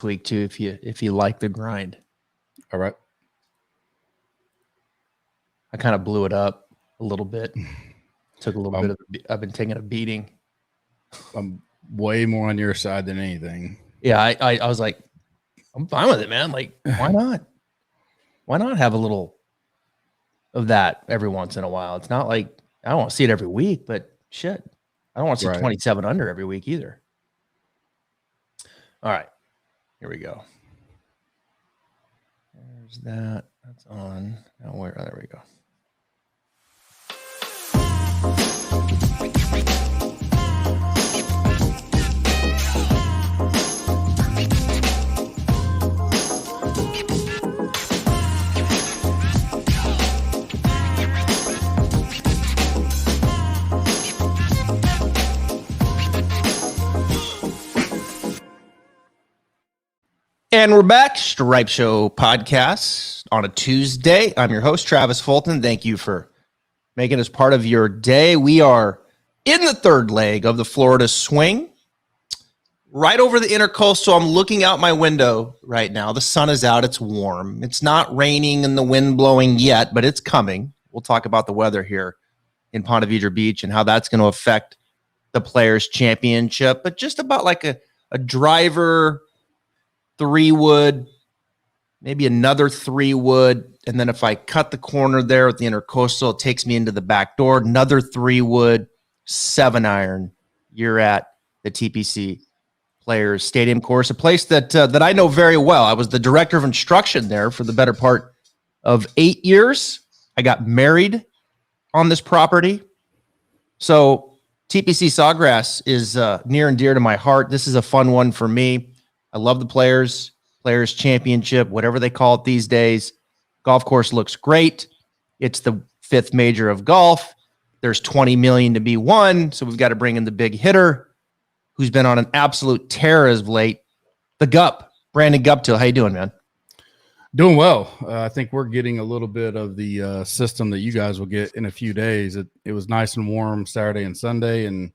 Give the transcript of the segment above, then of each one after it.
week too if you like the grind. All right. I kind of blew it up a little bit. Took a little bit of I've been taking a beating. I'm way more on your side than anything. Yeah, I was like, I'm fine with it, man. Like, why not? Why not have a little of that every once in a while? It's not like I don't want to see it every week, but shit, I don't want to see 27 under every week either. All right, here we go. There's that. That's on. Now where? Oh, there we go. And we're back, Stripe Show podcast on a Tuesday. I'm your host, Travis Fulton. Thank you for making us part of your day. We are in the third leg of the Florida swing, right over the intercoastal. I'm looking out my window right now. The sun is out. It's warm. It's not raining and the wind blowing yet, but it's coming. We'll talk about the weather here in Ponte Vedra Beach and how that's going to affect the Players' Championship, but just about like a driver 3-wood, maybe another 3-wood. And then if I cut the corner there with the intercoastal, it takes me into the back door, another 3-wood, 7-iron. You're at the TPC Players Stadium course, a place that I know very well. I was the director of instruction there for the better part of 8 years. I got married on this property. So TPC Sawgrass is near and dear to my heart. This is a fun one for me. I love the Players Championship, whatever they call it these days. Golf course looks great. It's the 5th major of golf. There's $20 million to be won, so we've got to bring in the big hitter who's been on an absolute tear as of late, the Gup, Brandon Guptill. How you doing, man? Doing well. I think we're getting a little bit of the system that you guys will get in a few days. It was nice and warm Saturday and Sunday, and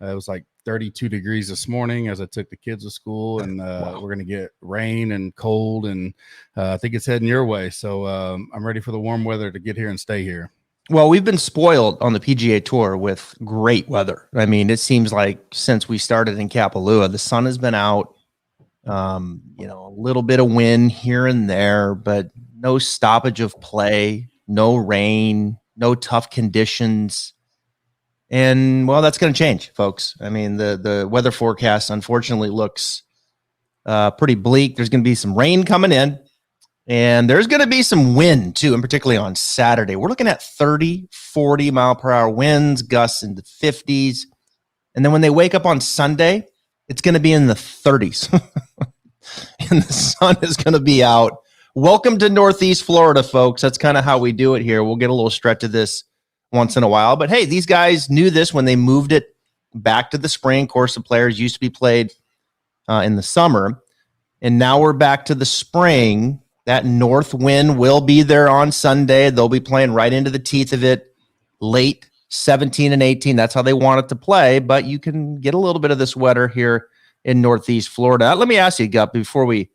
it was like 32 degrees this morning as I took the kids to school, and we're going to get rain and cold, and I think it's heading your way. So I'm ready for the warm weather to get here and stay here. Well, we've been spoiled on the PGA Tour with great weather. I mean, it seems like since we started in Kapalua, the sun has been out, a little bit of wind here and there, but no stoppage of play, no rain, no tough conditions. And, well, that's going to change, folks. I mean, the weather forecast, unfortunately, looks pretty bleak. There's going to be some rain coming in, and there's going to be some wind, too, and particularly on Saturday. We're looking at 30, 40-mile-per-hour winds, gusts in the 50s. And then when they wake up on Sunday, it's going to be in the 30s. And the sun is going to be out. Welcome to Northeast Florida, folks. That's kind of how we do it here. We'll get a little stretch of this once in a while. But hey, these guys knew this when they moved it back to the spring. Course of Players used to be played in the summer. And now we're back to the spring. That north wind will be there on Sunday. They'll be playing right into the teeth of it late 17 and 18. That's how they want it to play. But you can get a little bit of this weather here in Northeast Florida. Let me ask you, Gup, before we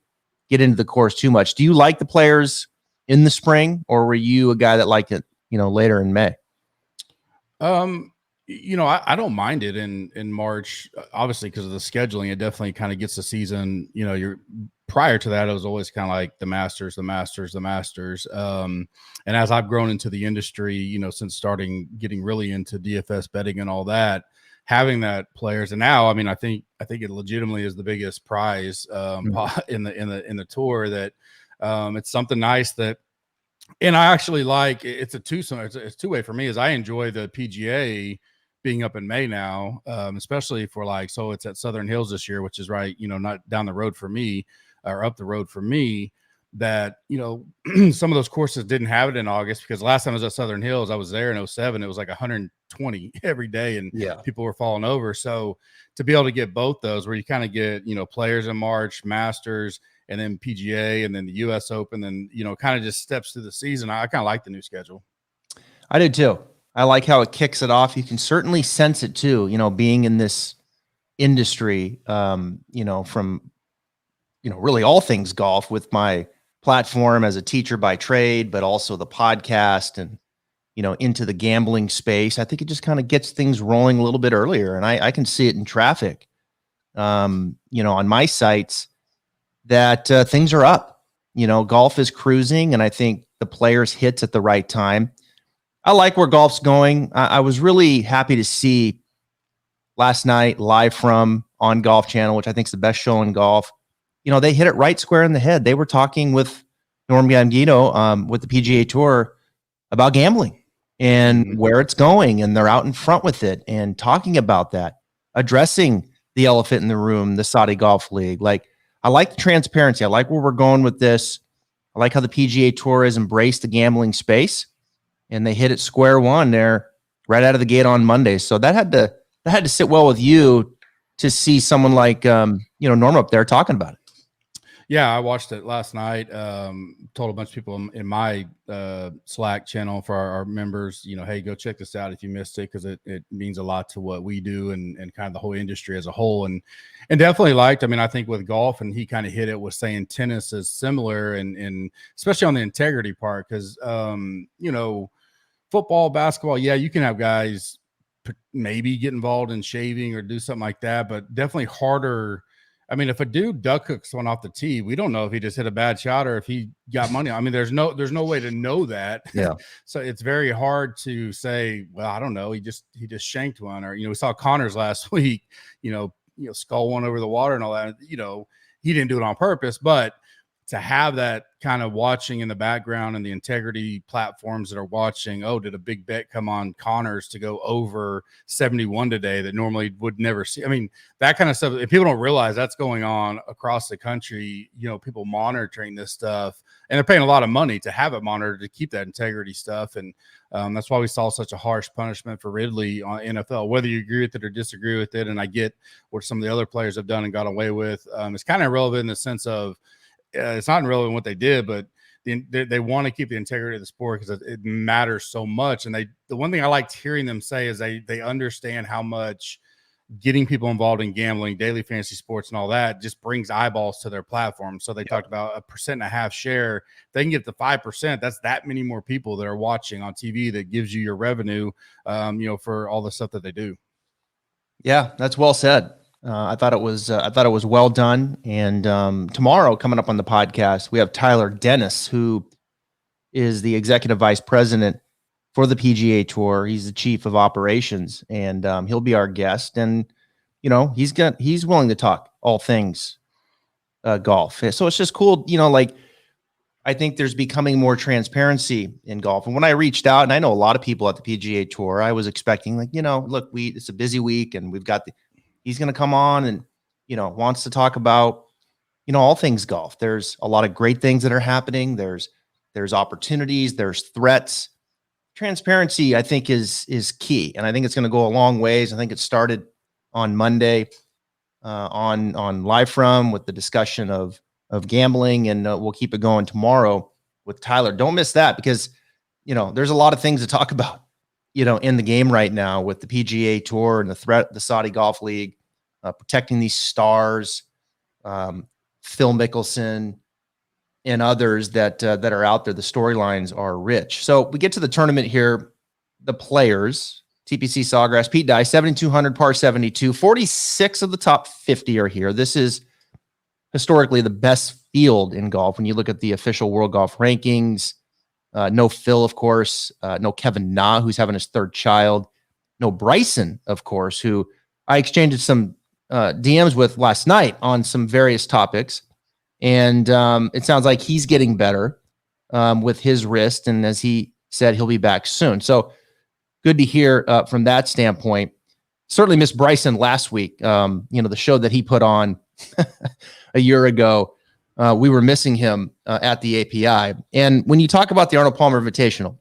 get into the course too much, do you like the Players in the spring, or were you a guy that liked it, later in May? I don't mind it in March, obviously, because of the scheduling. It definitely kind of gets the season. You're prior to that, it was always kind of like the Masters. And as I've grown into the industry, since getting really into DFS betting and all that, having that Players, and now, I mean, I think it legitimately is the biggest prize in the tour. That it's something nice that. And I actually like it's two-way for me. Is I enjoy the PGA being up in May now, especially for it's at Southern Hills this year, which is right, not down the road for me or up the road for me. That some of those courses didn't have it in August, because last time I was at Southern Hills, I was there in 2007. It was like 120 every day, and people were falling over. So to be able to get both those, where you kind of get Players in March, Masters, and then PGA, and then the U.S. Open, and kind of just steps through the season. I kind of like the new schedule. I do too. I like how it kicks it off. You can certainly sense it too. Being in this industry, from really all things golf with my platform as a teacher by trade, but also the podcast and, into the gambling space. I think it just kind of gets things rolling a little bit earlier. And I can see it in traffic, on my sites that things are up. Golf is cruising, and I think the players hits at the right time. I like where golf's going. I was really happy to see last night live from on Golf Channel, which I think is the best show in golf. They hit it right square in the head. They were talking with Norm Gambino with the PGA Tour about gambling and where it's going, and they're out in front with it and talking about that, addressing the elephant in the room, the Saudi Golf League. Like, I like the transparency. I like where we're going with this. I like how the PGA Tour has embraced the gambling space, and they hit it square one there right out of the gate on Monday. So that had to sit well with you to see someone like Norm up there talking about it. Yeah, I watched it last night. Told a bunch of people in my Slack channel for our members, hey, go check this out if you missed it, because it means a lot to what we do and kind of the whole industry as a whole. And definitely liked, I think with golf, and he kind of hit it with saying tennis is similar, and especially on the integrity part, because, football, basketball, yeah, you can have guys maybe get involved in shaving or do something like that, but definitely harder. If a dude duck hooks one off the tee, we don't know if he just hit a bad shot or if he got money. There's no way to know that. Yeah. So it's very hard to say, well, I don't know. He just shanked one, or, we saw Connors last week, skull one over the water and all that. He didn't do it on purpose, but to have that kind of watching in the background and the integrity platforms that are watching, oh, did a big bet come on Connors to go over 71 today that normally would never see? That kind of stuff. If people don't realize that's going on across the country, people monitoring this stuff, and they're paying a lot of money to have it monitored to keep that integrity stuff. And that's why we saw such a harsh punishment for Ridley on NFL, whether you agree with it or disagree with it. And I get what some of the other players have done and got away with. It's kind of irrelevant in the sense of, it's not irrelevant what they did, but they want to keep the integrity of the sport because it matters so much. And the one thing I liked hearing them say is they understand how much getting people involved in gambling, daily fantasy sports, and all that just brings eyeballs to their platform. So they talked about 1.5% share. If they can get to 5%, that's that many more people that are watching on TV that gives you your revenue, for all the stuff that they do. Yeah, that's well said. I thought it was well done. And tomorrow, coming up on the podcast, we have Tyler Dennis, who is the executive vice president for the PGA Tour. He's the chief of operations, and he'll be our guest. And he's willing to talk all things golf. So it's just cool. I think there's becoming more transparency in golf. And when I reached out, and I know a lot of people at the PGA Tour, I was expecting look, it's a busy week, and we've got he's going to come on and, wants to talk about, all things golf. There's a lot of great things that are happening. There's opportunities, there's threats. Transparency, I think, is key. And I think it's going to go a long ways. I think it started on Monday on Live From with the discussion of gambling, and we'll keep it going tomorrow with Tyler. Don't miss that, because, there's a lot of things to talk about, in the game right now with the PGA Tour and the threat, the Saudi Golf League, protecting these stars, Phil Mickelson, and others that are out there. The storylines are rich. So we get to the tournament here. The players, TPC Sawgrass, Pete Dye, 7,200 par 72. 46 of the top 50 are here. This is historically the best field in golf when you look at the official World Golf rankings. No Phil, of course. No Kevin Na, who's having his third child. No Bryson, of course, who I exchanged some DMs with last night on some various topics. And it sounds like he's getting better with his wrist. And as he said, he'll be back soon. So good to hear from that standpoint. Certainly missed Bryson last week. The show that he put on a year ago. We were missing him at the API. And when you talk about the Arnold Palmer Invitational,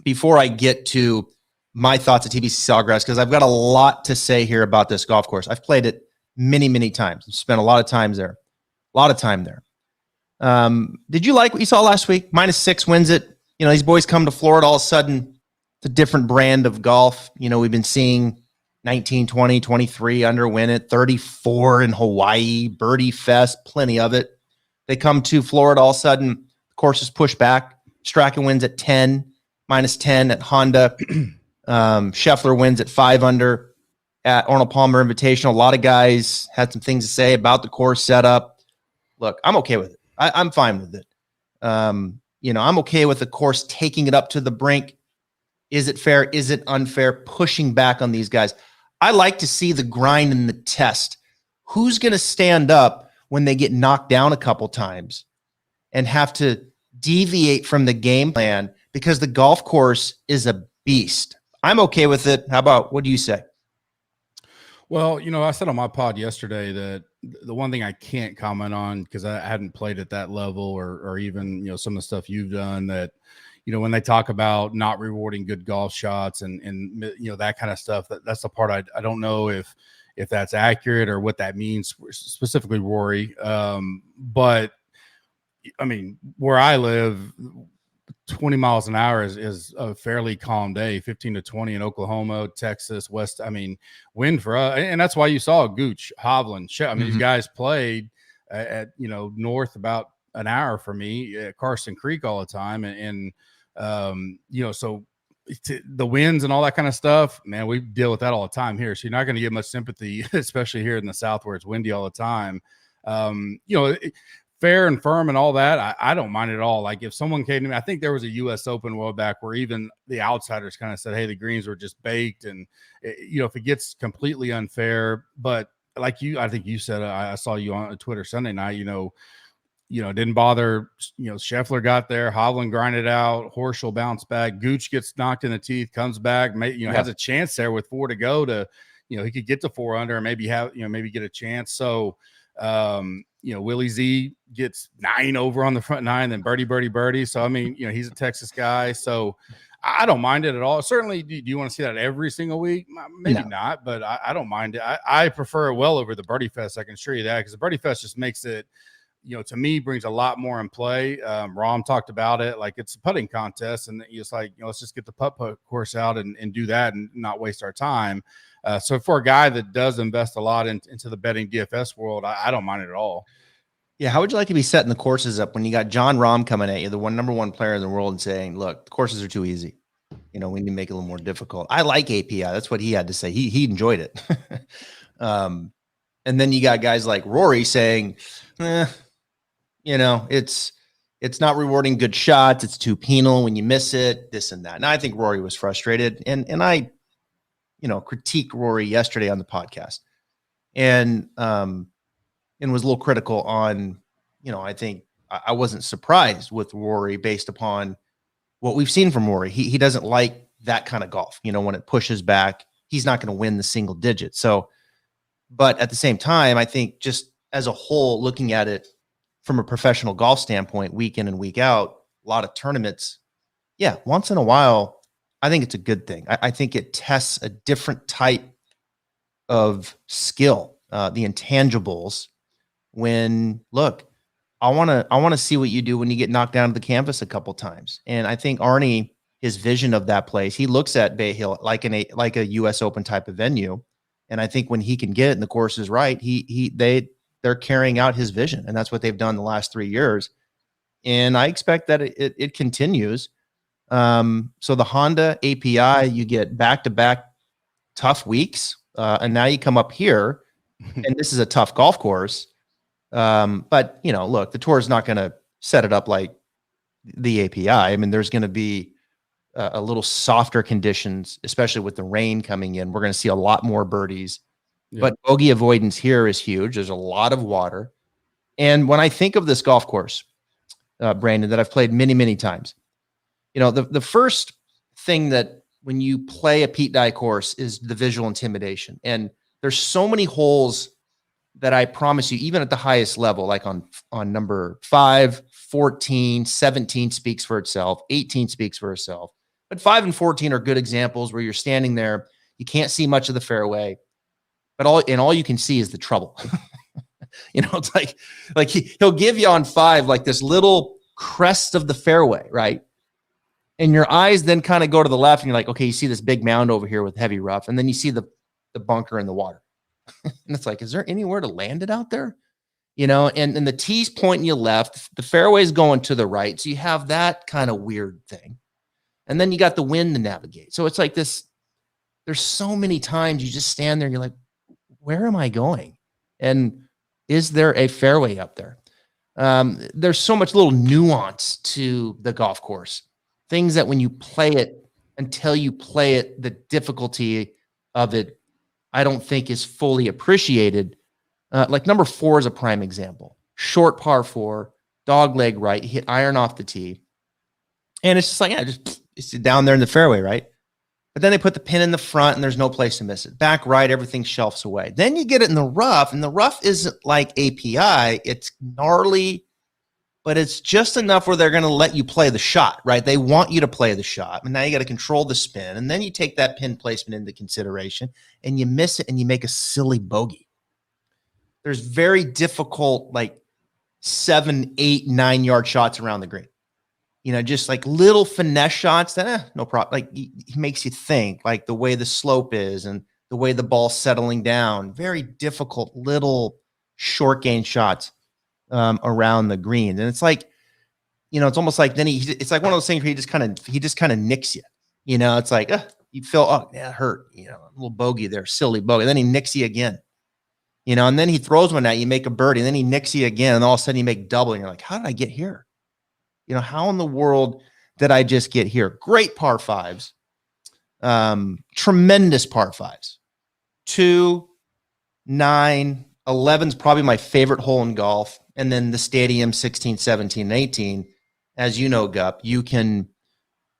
before I get to my thoughts at TPC Sawgrass, because I've got a lot to say here about this golf course. I've played it many, many times. Spent a lot of time there. Did you like what you saw last week? -6 wins it. These boys come to Florida, all of a sudden, it's a different brand of golf. We've been seeing 19, 20, 23 under, win it. 34 in Hawaii, birdie fest, plenty of it. They come to Florida, all of a sudden, the course is pushed back. Strachan wins at 10, minus 10 at Honda. Scheffler wins at 5 under at Arnold Palmer Invitational. A lot of guys had some things to say about the course setup. Look, I'm okay with it. I'm fine with it. I'm okay with the course taking it up to the brink. Is it fair? Is it unfair? Pushing back on these guys. I like to see the grind and the test. Who's going to stand up when they get knocked down a couple times and have to deviate from the game plan because the golf course is a beast? I'm okay with it. How about, what do you say? Well, I said on my pod yesterday that the one thing I can't comment on, because I hadn't played at that level or even, some of the stuff you've done, that, when they talk about not rewarding good golf shots and that kind of stuff, that's the part I don't know if that's accurate or what that means, specifically Rory. But I mean, where I live, 20 miles an hour is a fairly calm day. 15 to 20 in Oklahoma, Texas, West. I mean, wind for us. And that's why you saw Gooch, Hovland. These guys played at north about an hour for me at Carson Creek all the time. So the winds and all that kind of stuff, man, we deal with that all the time here. So you're not going to get much sympathy, especially here in the South where it's windy all the time. Fair and firm and all that, I don't mind it at all. Like if someone came to me, I think there was a U.S. Open a while back where even the outsiders kind of said, hey, the greens were just baked. And, if it gets completely unfair, but like I think you said, I saw you on Twitter Sunday night, didn't bother, Scheffler got there, Hovland grinded out, Horschel bounced back, Gooch gets knocked in the teeth, comes back, has a chance there with 4 to go to, he could get to 4 under and maybe get a chance. So, Willie Z gets 9 over on the front 9, then birdie. So, I mean, he's a Texas guy. So I don't mind it at all. Certainly, do you want to see that every single week? Maybe not, but I don't mind it. I prefer it well over the Birdie Fest. I can assure you that, because the Birdie Fest just makes it, to me, brings a lot more in play. Rom talked about it. Like it's a putting contest, and it's like, let's just get the putt course out and do that and not waste our time. So for a guy that does invest a lot into the betting DFS world, I don't mind it at all. Yeah. How would you like to be setting the courses up when you got John Rahm coming at you, the number one player in the world, and saying, look, the courses are too easy. We need to make it a little more difficult. I like API. That's what he had to say. He enjoyed it. And then you got guys like Rory saying, it's not rewarding good shots. It's too penal when you miss it, this and that. And I think Rory was frustrated. And I, critiqued Rory yesterday on the podcast and was a little critical on, I think I wasn't surprised with Rory based upon what we've seen from Rory. He doesn't like that kind of golf. When it pushes back, he's not going to win the single digit. So, but at the same time, I think just as a whole, looking at it from a professional golf standpoint, week in and week out, a lot of tournaments, yeah, once in a while, I think it's a good thing. I think it tests a different type of skill, the intangibles. When look, I want to see what you do when you get knocked down to the canvas a couple times. And I think Arnie, his vision of that place, he looks at Bay Hill like a U.S. Open type of venue. And I think when he can get it and the course is right, they're carrying out his vision, and that's what they've done the last 3 years. And I expect that it continues. So the Honda API, you get back-to-back tough weeks, and now you come up here, and this is a tough golf course. But look, the tour is not going to set it up like the API. I mean, there's going to be a little softer conditions, especially with the rain coming in. We're going to see a lot more birdies. Yeah. But bogey avoidance here is huge. There's a lot of water. And when I think of this golf course, Brandon, that I've played many, many times, the first thing that when you play a Pete Dye course is the visual intimidation. And there's so many holes that I promise you, even at the highest level, like on number 5, 14, 17 speaks for itself, 18 speaks for itself. But 5 and 14 are good examples where you're standing there, you can't see much of the fairway, but all you can see is the trouble. It's like he'll give you on 5 like this little crest of the fairway, right? And your eyes then kind of go to the left, and you're like, okay, you see this big mound over here with heavy rough, and then you see the the bunker and the water. And it's like, is there anywhere to land it out there? And the tee's pointing you left, the fairway's going to the right. So you have that kind of weird thing. And then you got the wind to navigate. So it's like this, there's so many times you just stand there and you're like, where am I going? And is there a fairway up there? There's so much little nuance to the golf course. Things that when you play it, until you play it, the difficulty of it, I don't think is fully appreciated. Like number 4 is a prime example. Short par 4, dog leg right, hit iron off the tee. And it's just like, it's down there in the fairway, right? But then they put the pin in the front and there's no place to miss it. Back right, everything shelves away. Then you get it in the rough, and the rough isn't like API. It's gnarly, but it's just enough where they're going to let you play the shot, right? They want you to play the shot. And now you got to control the spin. And then you take that pin placement into consideration and you miss it and you make a silly bogey. There's very difficult, like 7, 8, 9 yard shots around the green. Just like little finesse shots that, no problem. Like he makes you think, like the way the slope is and the way the ball's settling down. Very difficult little short game shots around the green. And it's like, it's almost like then it's like one of those things where he just kind of nicks you. It's like, you feel, oh, yeah, it hurt. A little bogey there, silly bogey. And then he nicks you again. And then he throws one at you, make a birdie, and then he nicks you again, and all of a sudden you make double, and you're like, how did I get here? How in the world did I just get here? Great par 5s. Tremendous par 5s. 2, 9, 11's probably my favorite hole in golf. And then the stadium 16, 17, and 18. As you know, Gup, you can,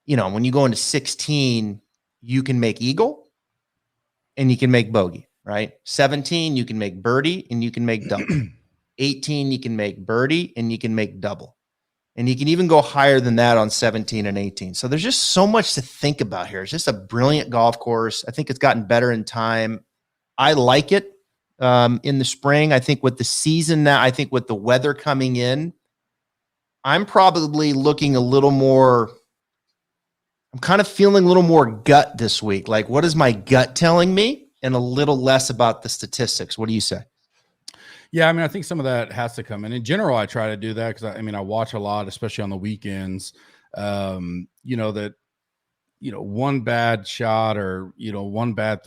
when you go into 16, you can make eagle and you can make bogey, right? 17, you can make birdie and you can make double. 18, you can make birdie and you can make double. And you can even go higher than that on 17 and 18. So there's just so much to think about here. It's just a brilliant golf course. I think it's gotten better in time. I like it in the spring. I think with the season now, I think with the weather coming in, I'm probably looking a little more, I'm kind of feeling a little more gut this week. Like, what is my gut telling me? And a little less about the statistics. What do you say? Yeah, I think some of that has to come in general. I try to do that because I watch a lot, especially on the weekends. That one bad shot or one bad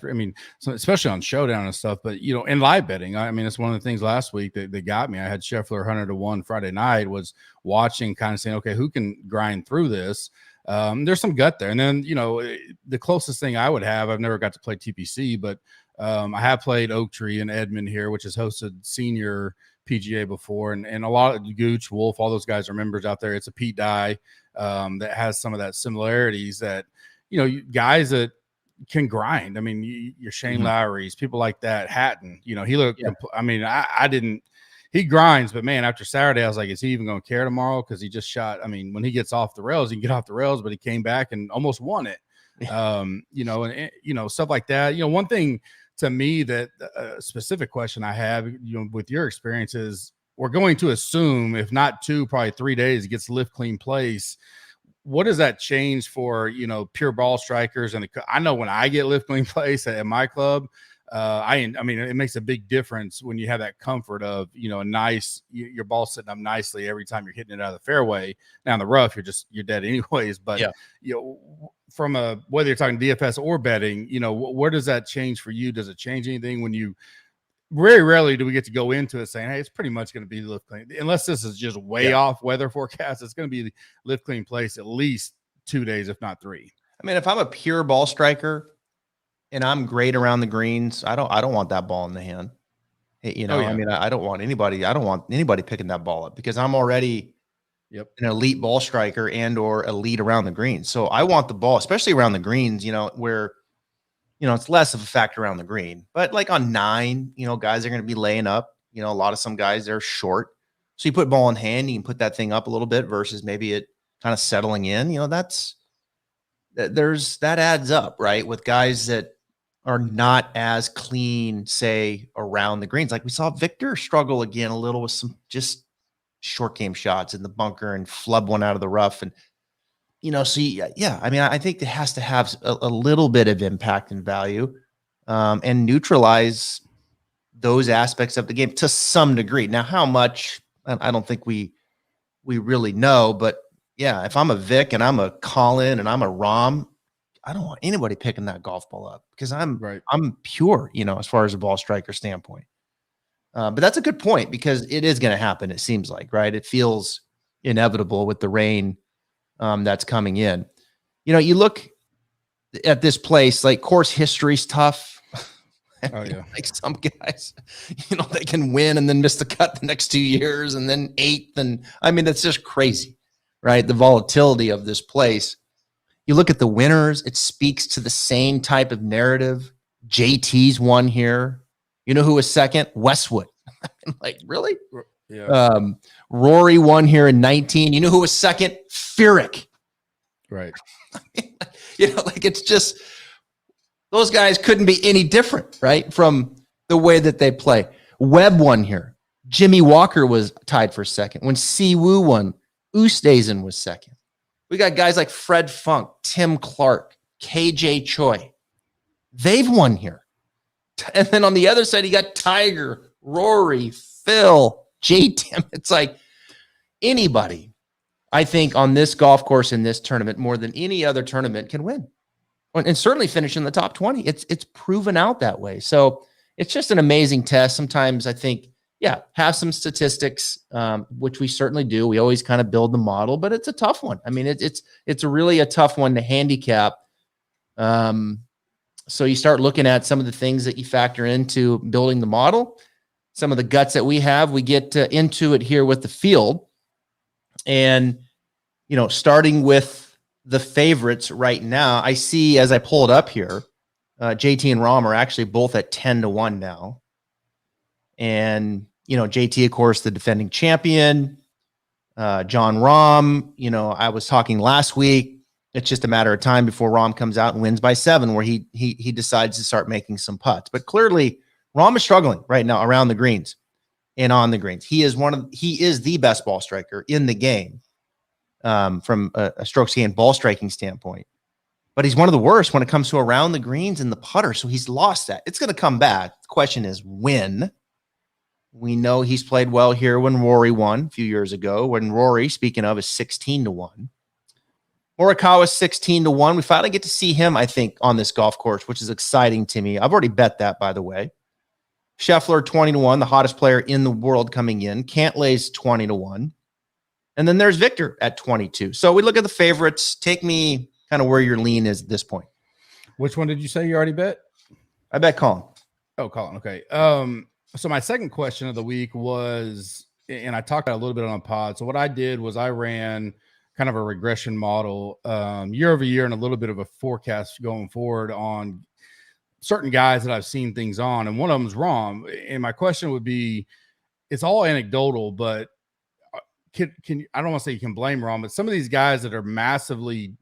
so especially on Showdown and stuff. But in live betting, it's one of the things last week that got me. I had Scheffler 100-1 Friday night. Was watching, kind of saying, okay, who can grind through this? There's some gut there, and then the closest thing I would have. I've never got to play TPC, but I have played Oak Tree in Edmond here, which has hosted senior PGA before, and a lot of Gooch, Wolf, all those guys are members out there. It's a Pete Dye that has some of that similarities that, guys that can grind. Your Shane Lowry's, people like that. Hatton, he looked, I didn't, he grinds, but man, after Saturday, I was like, is he even going to care tomorrow? Because he just shot, when he gets off the rails, he can get off the rails, but he came back and almost won it. Stuff like that. One thing to me that a specific question I have, with your experiences, we're going to assume, if not 2, probably 3 days, it gets lift clean place. What does that change for, pure ball strikers? And I know when I get lift clean place at my club, it makes a big difference when you have that comfort of, your ball sitting up nicely every time you're hitting it out of the fairway. Now in the rough, you're dead anyways. But, from whether you're talking DFS or betting, where does that change for you? Does it change anything when you very rarely do we get to go into it saying, hey, it's pretty much going to be lift clean, unless this is just way off weather forecast. It's going to be lift clean place at least 2 days, if not 3. If I'm a pure ball striker and I'm great around the greens, I don't want that ball in the hand. I don't want anybody picking that ball up because I'm already an elite ball striker and or elite around the greens. So I want the ball, especially around the greens, where, it's less of a factor around the green, but like on 9, guys are going to be laying up, some guys, they're short. So you put ball in hand, you can put that thing up a little bit versus maybe it kind of settling in, that adds up, right? With guys that are not as clean, say, around the greens. Like we saw Victor struggle again a little with some just short game shots in the bunker and flub one out of the rough. And, I think it has to have a little bit of impact and value. and neutralize those aspects of the game to some degree. Now, how much, I don't think we really know, but yeah, if I'm a Vic and I'm a Colin and I'm a Rom, I don't want anybody picking that golf ball up because I'm pure, as far as a ball striker standpoint. But that's a good point because it is going to happen. It seems like, right? It feels inevitable with the rain that's coming in. You look at this place, like course history's tough. Oh yeah. Like some guys, they can win and then miss the cut the next 2 years and then 8th. And I mean, that's just crazy, right? The volatility of this place. You look at the winners, it speaks to the same type of narrative. JT's won here. You know who was second? Westwood. Like, really? Yeah. Rory won here in 19. You know who was second? Furyk. Right. Like it's just, those guys couldn't be any different, right? From the way that they play. Webb won here. Jimmy Walker was tied for second. When Siwoo won, Oosthuizen was second. We got guys like Fred Funk, Tim Clark, KJ Choi. They've won here. And then on the other side, you got Tiger, Rory, Phil, JT. It's like anybody, I think, on this golf course in this tournament, more than any other tournament, can win. And certainly finish in the top 20. It's proven out that way. So it's just an amazing test. Sometimes I think, have some statistics, which we certainly do. We always kind of build the model, but it's a tough one. I mean, it's really a tough one to handicap. So you start looking at some of the things that you factor into building the model, some of the guts that we have. We get into it here with the field, and starting with the favorites right now. I see as I pull it up here, JT and Rom are actually both at 10-1 now, and JT, of course, the defending champion. John Rahm, I was talking last week. It's just a matter of time before Rahm comes out and wins by 7, where he decides to start making some putts. But clearly, Rahm is struggling right now around the greens and on the greens. He is the best ball striker in the game from a strokes gained ball striking standpoint. But he's one of the worst when it comes to around the greens and the putter. So he's lost that. It's going to come back. The question is when. We know he's played well here when Rory won a few years ago. When Rory, speaking of, is 16-1. Morikawa is 16-1. We finally get to see him, I think, on this golf course, which is exciting to me. I've already bet that, by the way. Scheffler 20-1, the hottest player in the world coming in. Cantlay's 20-1. And then there's Victor at 22. So we look at the favorites. Take me kind of where your lean is at this point. Which one did you say you already bet? I bet Colin. Oh, Colin. Okay. So my second question of the week was, and I talked about a little bit on a pod. So what I did was I ran kind of a regression model year over year and a little bit of a forecast going forward on certain guys that I've seen things on. And one of them is Rom. And my question would be, it's all anecdotal, but can I don't want to say you can blame Rom, but some of these guys that are massively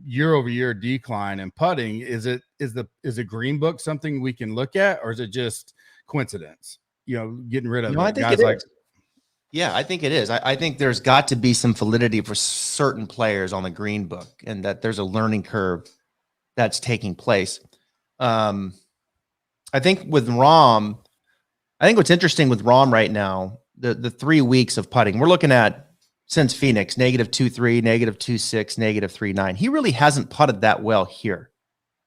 year over year decline in putting, is the green book something we can look at, or is it just coincidence, getting rid of I think guys like, I think it is. I think there's got to be some validity for certain players on the green book, and that there's a learning curve that's taking place. I think with Rom, what's interesting with Rom right now, the 3 weeks of putting, we're looking at since Phoenix, -2.3, -2.6, -3.9. He really hasn't putted that well here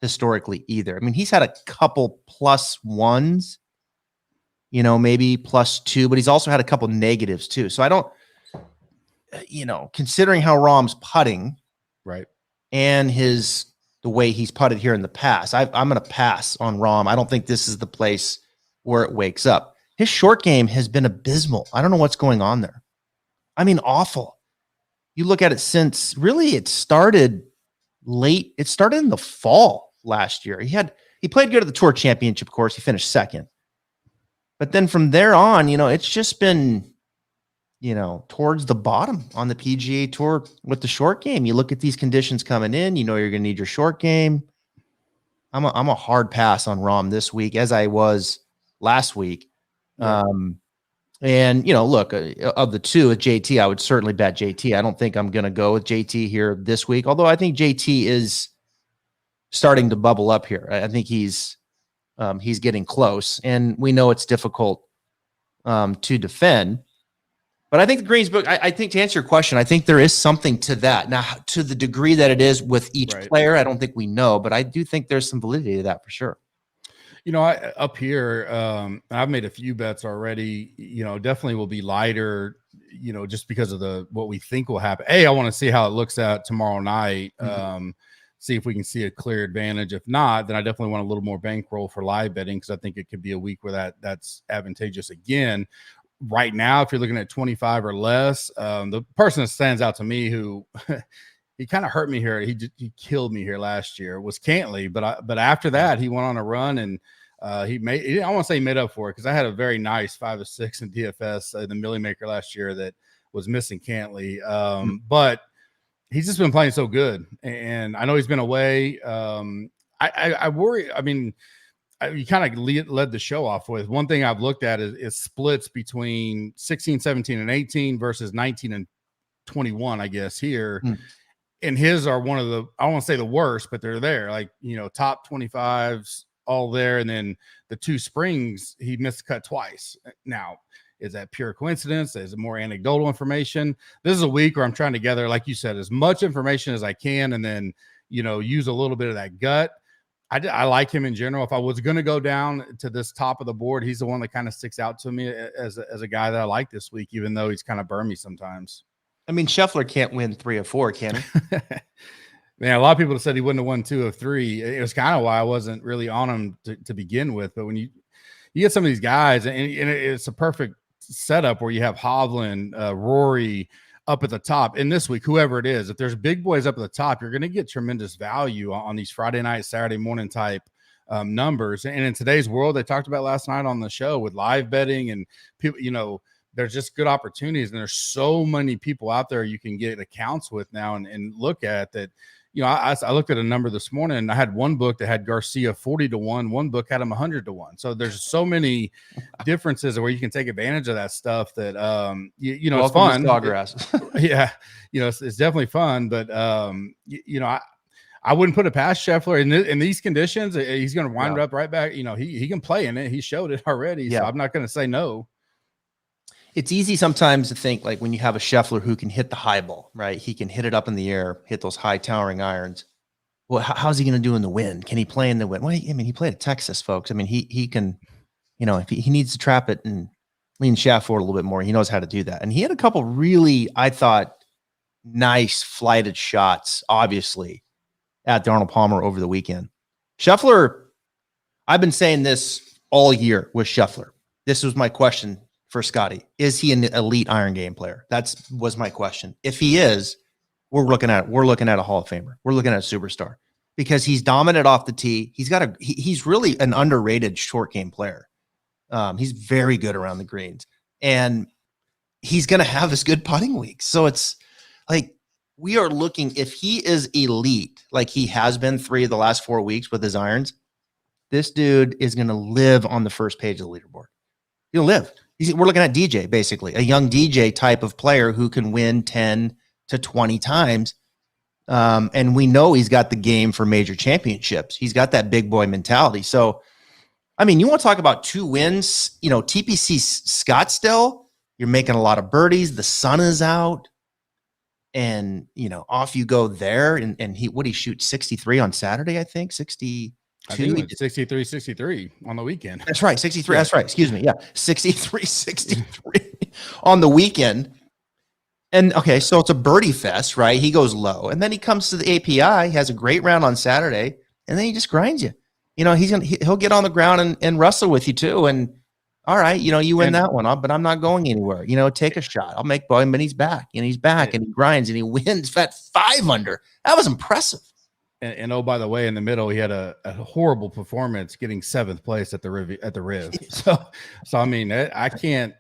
historically either. I mean, he's had a couple +1s, maybe +2, but he's also had a couple negatives too. So I don't, considering how Rom's putting, right, and the way he's putted here in the past, I'm going to pass on Rom. I don't think this is the place where it wakes up. His short game has been abysmal. I don't know what's going on there. I mean, awful. You look at it since really it started late. It started in the fall last year. He played good at the Tour Championship course. He finished second. But then from there on, it's just been, towards the bottom on the PGA Tour with the short game. You look at these conditions coming in, you're going to need your short game. I'm a hard pass on Rom this week, as I was last week. Yeah. And, look, of the two with JT, I would certainly bet JT. I don't think I'm going to go with JT here this week, although I think JT is starting to bubble up here. I think he's he's getting close, and we know it's difficult to defend. But I think the greens book, I think to answer your question, I think there is something to that. Now, to the degree that it is with each player, I don't think we know, but I do think there's some validity to that for sure. Up here, I've made a few bets already, definitely will be lighter, just because of what we think will happen. I want to see how it looks out tomorrow night. See if we can see a clear advantage. If not, then I definitely want a little more bankroll for live betting, because I think it could be a week where that's advantageous again. Right now, if you're looking at 25 or less, the person that stands out to me who he kind of hurt me here, he killed me here last year, was Cantley. But after that, he went on a run, and I want to say he made up for it, because I had a very nice 5 or 6 in DFS, the Millie Maker last year, that was missing Cantley. But he's just been playing so good, and I know he's been away. I worry. I mean, you kind of led the show off with one thing I've looked at is splits between 16, 17, and 18 versus 19 and 21, I guess, here. And his are one of the, I don't want to say the worst, but they're there. Like, top 25s all there. And then the 2 springs, he missed the cut twice. Now, is that pure coincidence? Is it more anecdotal information? This is a week where I'm trying to gather, like you said, as much information as I can, and then, use a little bit of that gut. I like him in general. If I was going to go down to this top of the board, he's the one that kind of sticks out to me as a guy that I like this week, even though he's kind of burned me sometimes. I mean, Scheffler can't win 3 of 4, can he? Man, a lot of people said he wouldn't have won 2 of 3. It was kind of why I wasn't really on him to begin with. But when you get some of these guys, and it's a perfect setup where you have Hovland, Rory up at the top. And this week, whoever it is, if there's big boys up at the top, you're going to get tremendous value on these Friday night, Saturday morning type numbers. And in today's world, they talked about last night on the show with live betting and people, there's just good opportunities. And there's so many people out there you can get accounts with now and look at that. I looked at a number this morning, and I had one book that had Garcia 40-1. One book had him 100-1. So there's so many differences where you can take advantage of that stuff that, it's fun. Sawgrass. Yeah. It's definitely fun, but, I wouldn't put it past Scheffler in these conditions. He's going to wind up right back. He can play in it. He showed it already. So I'm not going to say no. It's easy sometimes to think, like, when you have a Scheffler who can hit the high ball, right? He can hit it up in the air, hit those high towering irons. Well, how's he going to do in the wind? Can he play in the wind? Well, I mean, he played at Texas, folks. I mean, he can, if he needs to trap it and lean shaft forward a little bit more, he knows how to do that. And he had a couple really, I thought, nice flighted shots, obviously, at the Arnold Palmer over the weekend. Scheffler, I've been saying this all year with Scheffler. This was my question for Scotty. Is he an elite iron game player? That was my question. If he is, we're looking at a Hall of Famer. We're looking at a superstar, because he's dominant off the tee. He's really an underrated short game player. He's very good around the greens, and he's going to have this good putting week. So it's like, we are looking, if he is elite, like he has been 3 of the last 4 weeks with his irons, this dude is going to live on the first page of the leaderboard. He'll live. We're looking at DJ, basically, a young DJ type of player who can win 10 to 20 times. And we know he's got the game for major championships. He's got that big boy mentality. So, I mean, you want to talk about 2 wins, TPC Scottsdale, you're making a lot of birdies. The sun is out, and, off you go there. And he shoot 63 on Saturday, I think, 60. 63 on the weekend. That's right. 63. Yeah. That's right. Excuse me. Yeah. 63 on the weekend. And okay, so it's a birdie fest, right? He goes low, and then he comes to the API. He has a great round on Saturday, and then he just grinds you. He'll get on the ground and wrestle with you too. And all right, you win that one, but I'm not going anywhere. Take a shot. I'll make ball, but he's back, and he's back, and he grinds, and he wins at 5 under. That was impressive. And oh, by the way, in the middle, he had a horrible performance, getting 7th place at the Riv. So I mean, I can't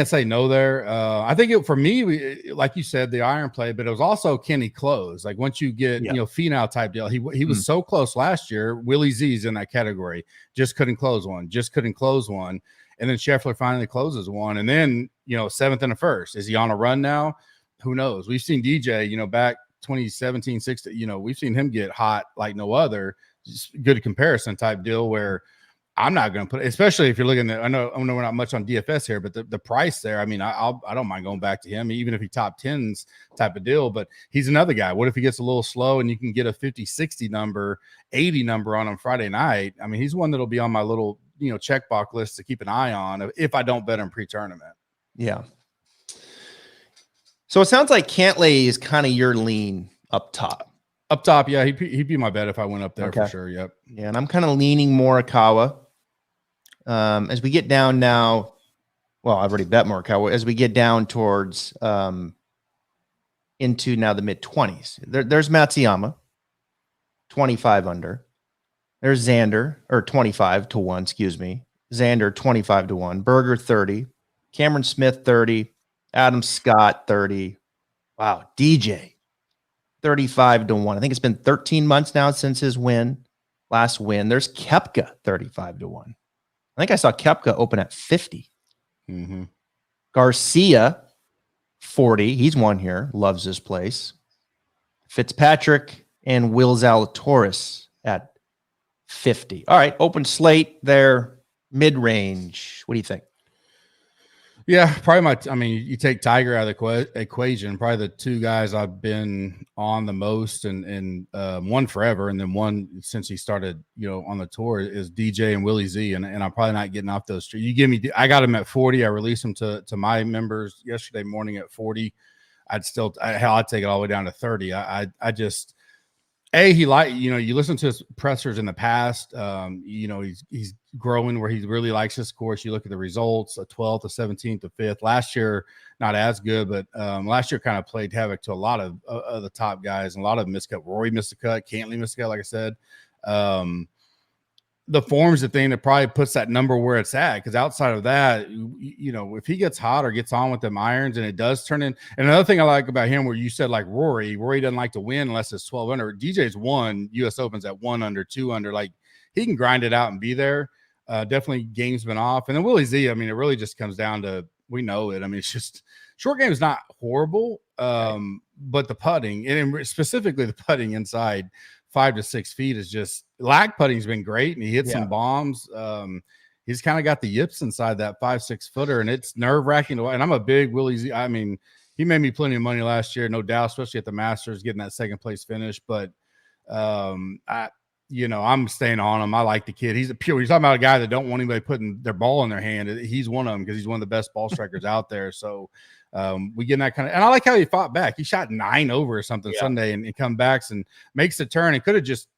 say no there. I think for me, like you said, the iron play, but it was also can he close? Like, once you get Finau type deal, he was so close last year. Willie Z's in that category, just couldn't close one. And then Scheffler finally closes one, and then 7th and a 1st. Is he on a run now? Who knows? We've seen DJ, back 2017, 16, we've seen him get hot like no other. Just good comparison type deal where I'm not going to put it, especially if you're looking at, I know we're not much on DFS here, but the price there, I mean, I don't mind going back to him, even if he top tens type of deal, but he's another guy. What if he gets a little slow and you can get a 50, 60 number, 80 number on him Friday night? I mean, he's one that'll be on my little, checkbox list to keep an eye on if I don't bet him pre-tournament. Yeah. So it sounds like Cantlay is kind of your lean up top. Up top, yeah, he'd be my bet if I went up there for sure. Yep. Yeah, and I'm kind of leaning Morikawa. As we get down now, well, I've already bet Morikawa. As we get down towards into now the mid-20s, there's Matsuyama, 25 under. There's Xander, or 25 to 1, excuse me. Xander, 25 to 1. Berger, 30. Cameron Smith, 30. Adam Scott, 30. Wow, DJ, 35 to 1. I think it's been 13 months now since his last win. There's Koepka, 35 to 1. I think I saw Koepka open at 50. Mm-hmm. Garcia, 40. He's won here. Loves this place. Fitzpatrick and Will Zalatoris at 50. All right, open slate there, mid-range. What do you think? Yeah, probably you take Tiger out of the equation, probably the two guys I've been on the most and one forever. And then one since he started, on the tour is DJ and Willie Z. And I'm probably not getting off those streets. I got him at 40. I released him to my members yesterday morning at 40. I'd take it all the way down to 30. He you listen to his pressers in the past. He's growing where he really likes his course. You look at the results: a 12th, a 17th, a 5th. Last year, not as good, but last year kind of played havoc to a lot of the top guys, and a lot of them missed cut. Rory missed a cut. Cantlay missed a cut, like I said. The form's the thing that probably puts that number where it's at. Because outside of that, if he gets hot or gets on with them irons and it does turn in. And another thing I like about him, where you said like Rory doesn't like to win unless it's 12 under. DJ's won US Opens at 1 under, 2 under. Like he can grind it out and be there. Definitely game's been off. And then Willie Z, I mean, it really just comes down to, we know it. I mean, it's just short game is not horrible, but the putting, and specifically the putting inside 5 to 6 feet is just lag putting's been great, and he hit some bombs. He's kind of got the yips inside that 5-6 footer, and it's nerve wracking. And I'm a big Willie Z. I mean, he made me plenty of money last year, no doubt, especially at the Masters, getting that second place finish. But I'm staying on him. I like the kid. He's you're talking about a guy that don't want anybody putting their ball in their hand. He's one of them because he's one of the best ball strikers out there. So we get that kind of, and I like how he fought back. He shot 9 over or something Sunday and come back and makes the turn and could have just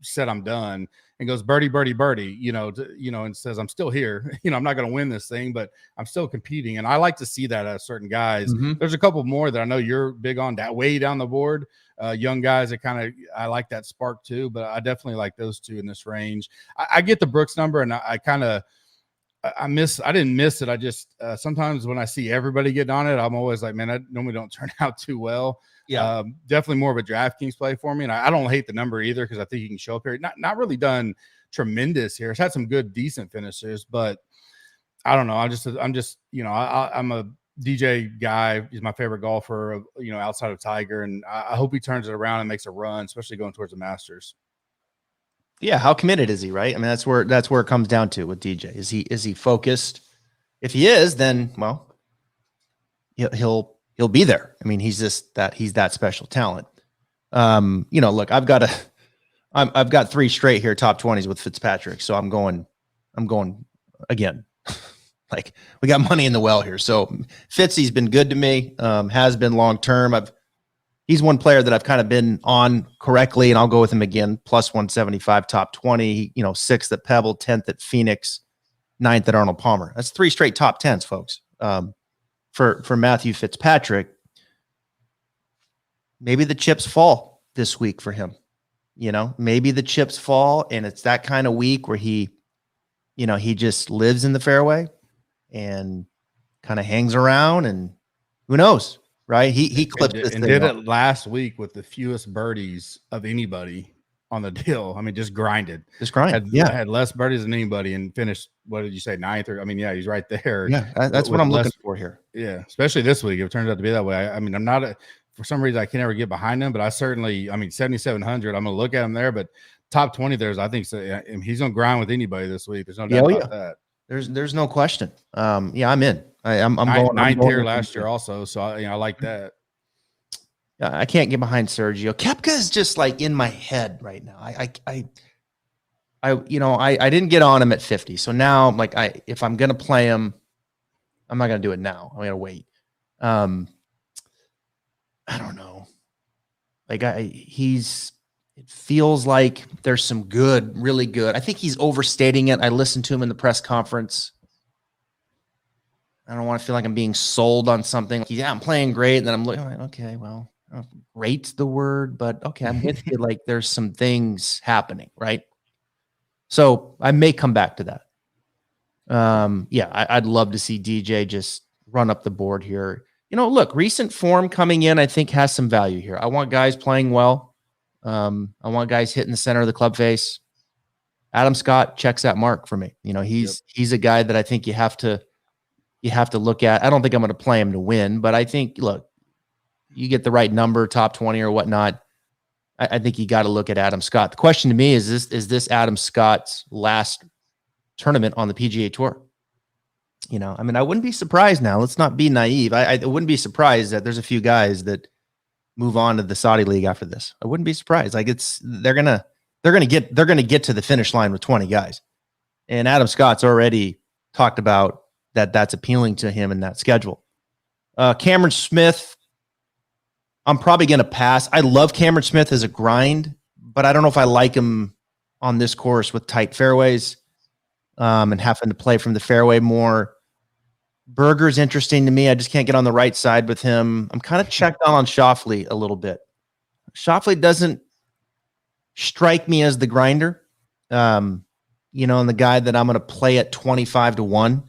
said, I'm done, and goes birdie, birdie, birdie, and says, I'm still here. I'm not going to win this thing, but I'm still competing. And I like to see that out of certain guys. Mm-hmm. There's a couple more that I know you're big on, that way down the board. Young guys that I like that spark too, but I definitely like those two in this range. I get the Brooks number, and I didn't miss it. I just sometimes when I see everybody getting on it, I'm always like, man, I normally don't turn out too well. Yeah, definitely more of a DraftKings play for me, and I don't hate the number either because I think he can show up here. Not really done tremendous here. It's had some good, decent finishes, but I don't know. I'm just I'm a DJ guy. He's my favorite golfer, outside of Tiger, and I hope he turns it around and makes a run, especially going towards the Masters. Yeah, how committed is he, right? I mean, that's where it comes down to with DJ. Is he focused? If he is, then well, he'll be there. I mean, he's that special talent. Look, I've got 3 straight here top 20s with Fitzpatrick, so I'm going again. Like, we got money in the well here. So Fitzy's been good to me, has been long term. He's one player that I've kind of been on correctly, and I'll go with him again. Plus 175, top 20, 6th at Pebble, 10th at Phoenix, 9th at Arnold Palmer. That's 3 straight top 10s, folks. For Matthew Fitzpatrick, maybe the chips fall this week for him. Maybe the chips fall, and it's that kind of week where he just lives in the fairway and kind of hangs around, and who knows, right? He clipped this and did it last week with the fewest birdies of anybody on the deal. I mean, just grinded. Had less birdies than anybody and finished, what did you say, 9th? Or he's right there. Yeah, that's what I'm looking for here. Yeah, especially this week. If it turns out to be that way. I'm not for some reason I can never get behind him, but I certainly, 7,700, I'm going to look at him there, but top 20 there's, I think so. He's going to grind with anybody this week. There's no doubt about that. There's no question. Yeah, I'm in. I'm going ninth tier last year also. So I like that. I can't get behind Sergio. Koepka is just like in my head right now. I didn't get on him at 50. So now I'm like, if I'm going to play him, I'm not going to do it now. I'm going to wait. I don't know. Like it feels like there's some good, really good. I think he's overstating it. I listened to him in the press conference. I don't want to feel like I'm being sold on something. Like, yeah, I'm playing great. And then I'm looking, okay, well, great's the word, but okay, I'm with you. Like there's some things happening, right? So I may come back to that. I'd love to see DJ just run up the board here. Look, recent form coming in, I think has some value here. I want guys playing well. I want guys hitting the center of the club face. Adam Scott checks that mark for me. He's a guy that I think you have to look at. I don't think I'm going to play him to win, but I think, look, you get the right number, top 20 or whatnot. I think you got to look at Adam Scott. The question to me is this Adam Scott's last tournament on the PGA Tour? I wouldn't be surprised now. Let's not be naive. I wouldn't be surprised that there's a few guys that move on to the Saudi League after this. I wouldn't be surprised. Like they're gonna get to the finish line with 20 guys, and Adam Scott's already talked about that's appealing to him in that schedule. Cameron Smith, I'm probably going to pass. I love Cameron Smith as a grind, but I don't know if I like him on this course with tight fairways and having to play from the fairway more. Berger's interesting to me. I just can't get on the right side with him. I'm kind of checked on Schauffele a little bit. Schauffele doesn't strike me as the grinder, and the guy that I'm going to play at 25-1.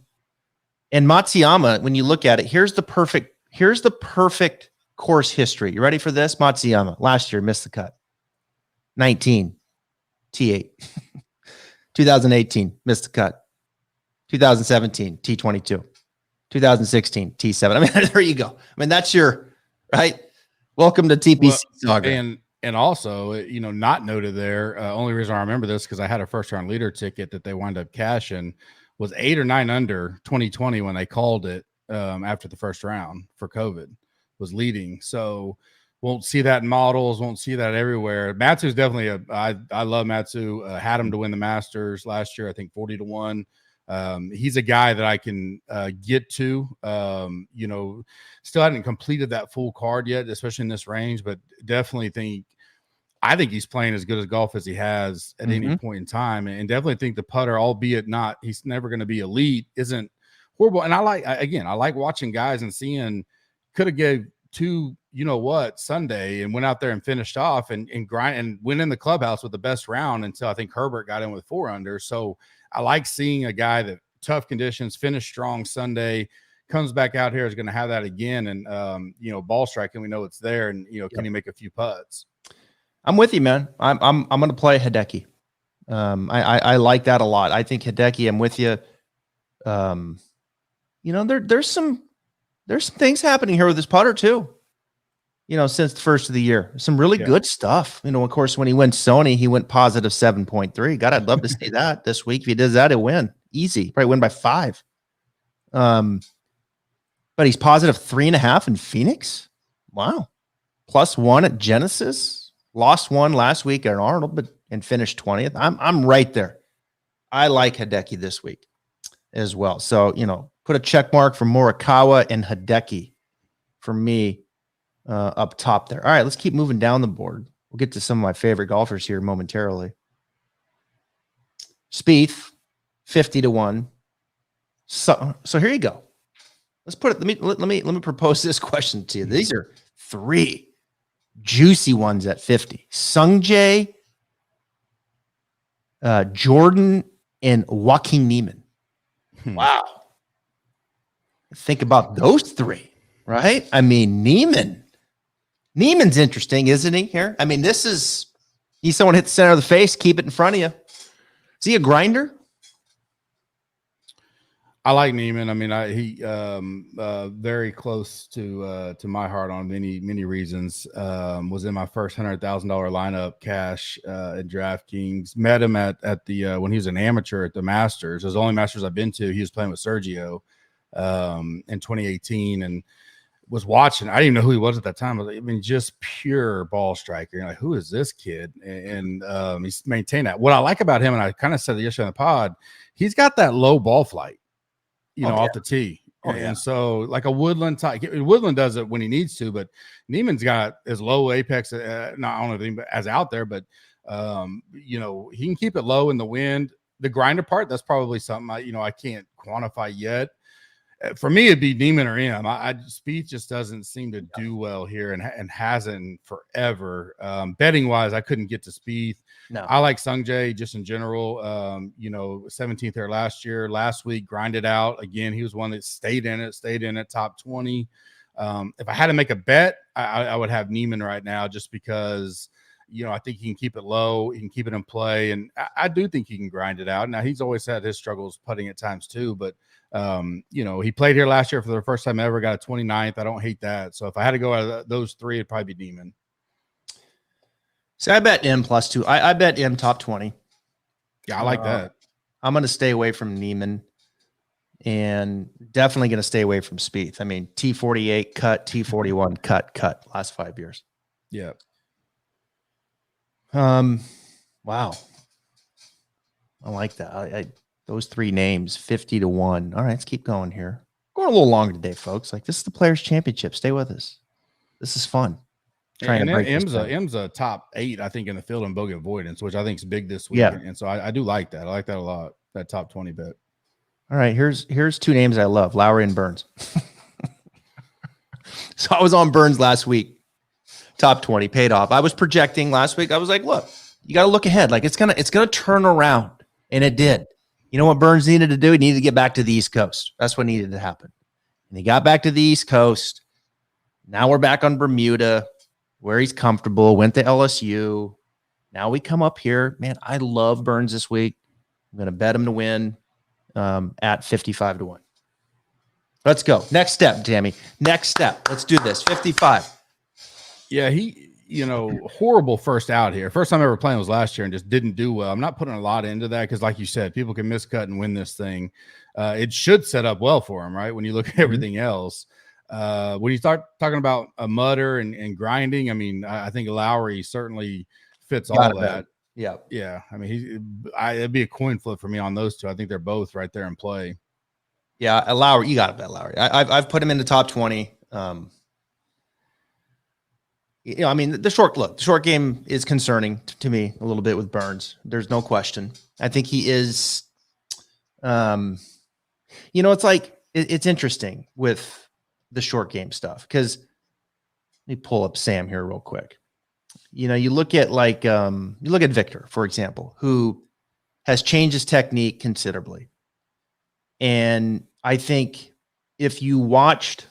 And Matsuyama, when you look at it, here's the perfect course history. You ready for this? Matsuyama last year missed the cut. 19 T8. 2018 missed the cut. 2017 T22. 2016 T7. There you go. That's your right. Welcome to TPC Sawgrass. And also, not noted there. Only reason I remember this because I had a first round leader ticket that they wound up cashing was 8 or 9 under 2020 when they called it after the first round for COVID. Was leading, so won't see that in models, won't see that everywhere. Matsu's definitely I love Matsu. Had him to win the Masters last year, I think 40-1. He's a guy that I can get to. Still hadn't completed that full card yet, especially in this range, but definitely I think he's playing as good as golf as he has at any point in time, and definitely think the putter, albeit not, he's never going to be elite, isn't horrible. And I like watching guys and seeing. Could have gave 2, Sunday and went out there and finished off and grind and went in the clubhouse with the best round until I think Herbert got in with 4 under. So I like seeing a guy that tough conditions, finished strong Sunday, comes back out here is going to have that again. And, ball striking, we know it's there. And, can he make a few putts? I'm with you, man. I'm going to play Hideki. I like that a lot. I think Hideki, I'm with you. There's some things happening here with this putter too. Since the first of the year, some really good stuff. Of course, when he went Sony, he went positive 7.3. God, I'd love to see that this week. If he does that, he'll win easy. Probably win by 5. But he's positive 3.5 in Phoenix. Wow. +1 at Genesis. Lost 1 last week at Arnold, and finished 20th. I'm right there. I like Hideki this week as well. So, put a check mark for Morikawa and Hideki for me up top there. All right, let's keep moving down the board. We'll get to some of my favorite golfers here momentarily. Spieth, 50-1. So here you go. Let's put it. Let me propose this question to you. These are 3 juicy ones at 50. Sungjae, Jordan, and Joaquin Niemann. Wow. Think about those 3, right? Neiman's interesting, isn't he? Here, he's someone hit the center of the face, keep it in front of you. Is he a grinder? I like Neiman. I mean, he very close to my heart on many reasons. Was in my first $100,000 lineup cash at DraftKings. Met him at the when he was an amateur at the Masters. It was the only Masters I've been to. He was playing with Sergio in 2018, and was watching. I didn't even know who he was at that time. I mean, just pure ball striker. You're like, who is this kid? And he's maintained that. What I like about him, and I kind of said it yesterday on the pod, he's got that low ball flight. Off the tee. And so like a Woodland type, Woodland does it when he needs to, but Neiman's got as low apex, not only but as out there, but he can keep it low in the wind. The grinder part, that's probably something I can't quantify yet. For me, it'd be Neiman or him. Spieth just doesn't seem to do well here and hasn't forever. Betting wise, I couldn't get to Spieth. No, I like Sungjae just in general. 17th there last year. Last week, grinded out again. He was one that stayed in it, top 20. If I had to make a bet, I would have Neiman right now, just because I think he can keep it low, he can keep it in play, and I do think he can grind it out. Now he's always had his struggles putting at times too, but he played here last year for the first time ever, got a 29th. I don't hate that. So if I had to go out of those three, it'd probably be Neiman. So I bet M +2. I bet M top 20. Yeah, I like that. I'm going to stay away from Neiman and definitely going to stay away from Spieth. I mean, T48 cut, T41 cut last 5 years. Yeah. Wow. I like that. Those three names, 50-1. All right, let's keep going here. Going a little longer today, folks. Like, this is the Players Championship. Stay with us. This is fun. And M's a top 8, I think, in the field in bogey avoidance, which I think is big this week. Yeah. And so I do like that. I like that a lot, that top 20 bet. All right, here's two names I love, Lowry and Burns. So I was on Burns last week. Top 20 paid off. I was projecting last week. I was like, look, you got to look ahead. Like, it's gonna turn around. And it did. You know what Burns needed to do? He needed to get back to the East Coast. That's what needed to happen. And he got back to the East Coast. Now we're back on Bermuda, where he's comfortable, went to LSU. Now we come up here. Man, I love Burns this week. I'm going to bet him to win at 55-1. Let's go. Next step, Tammy. Next step. Let's do this. 55. Yeah, he, horrible first out here. First time ever playing was last year and just didn't do well. I'm not putting a lot into that because, like you said, people can miscut and win this thing. It should set up well for him, right? When you look at everything else. When you start talking about a mutter and grinding, I mean, I think Lowry certainly fits all that. Yeah. Yeah. I mean, it'd be a coin flip for me on those two. I think they're both right there in play. Yeah. Lowry, you got to bet Lowry. I've put him in the top 20. I mean, the short game is concerning to me a little bit with Burns. There's no question. I think he is, it's like, it's interesting with the short game stuff. Cause let me pull up Sam here real quick. You look at Victor, for example, who has changed his technique considerably. And I think if you watched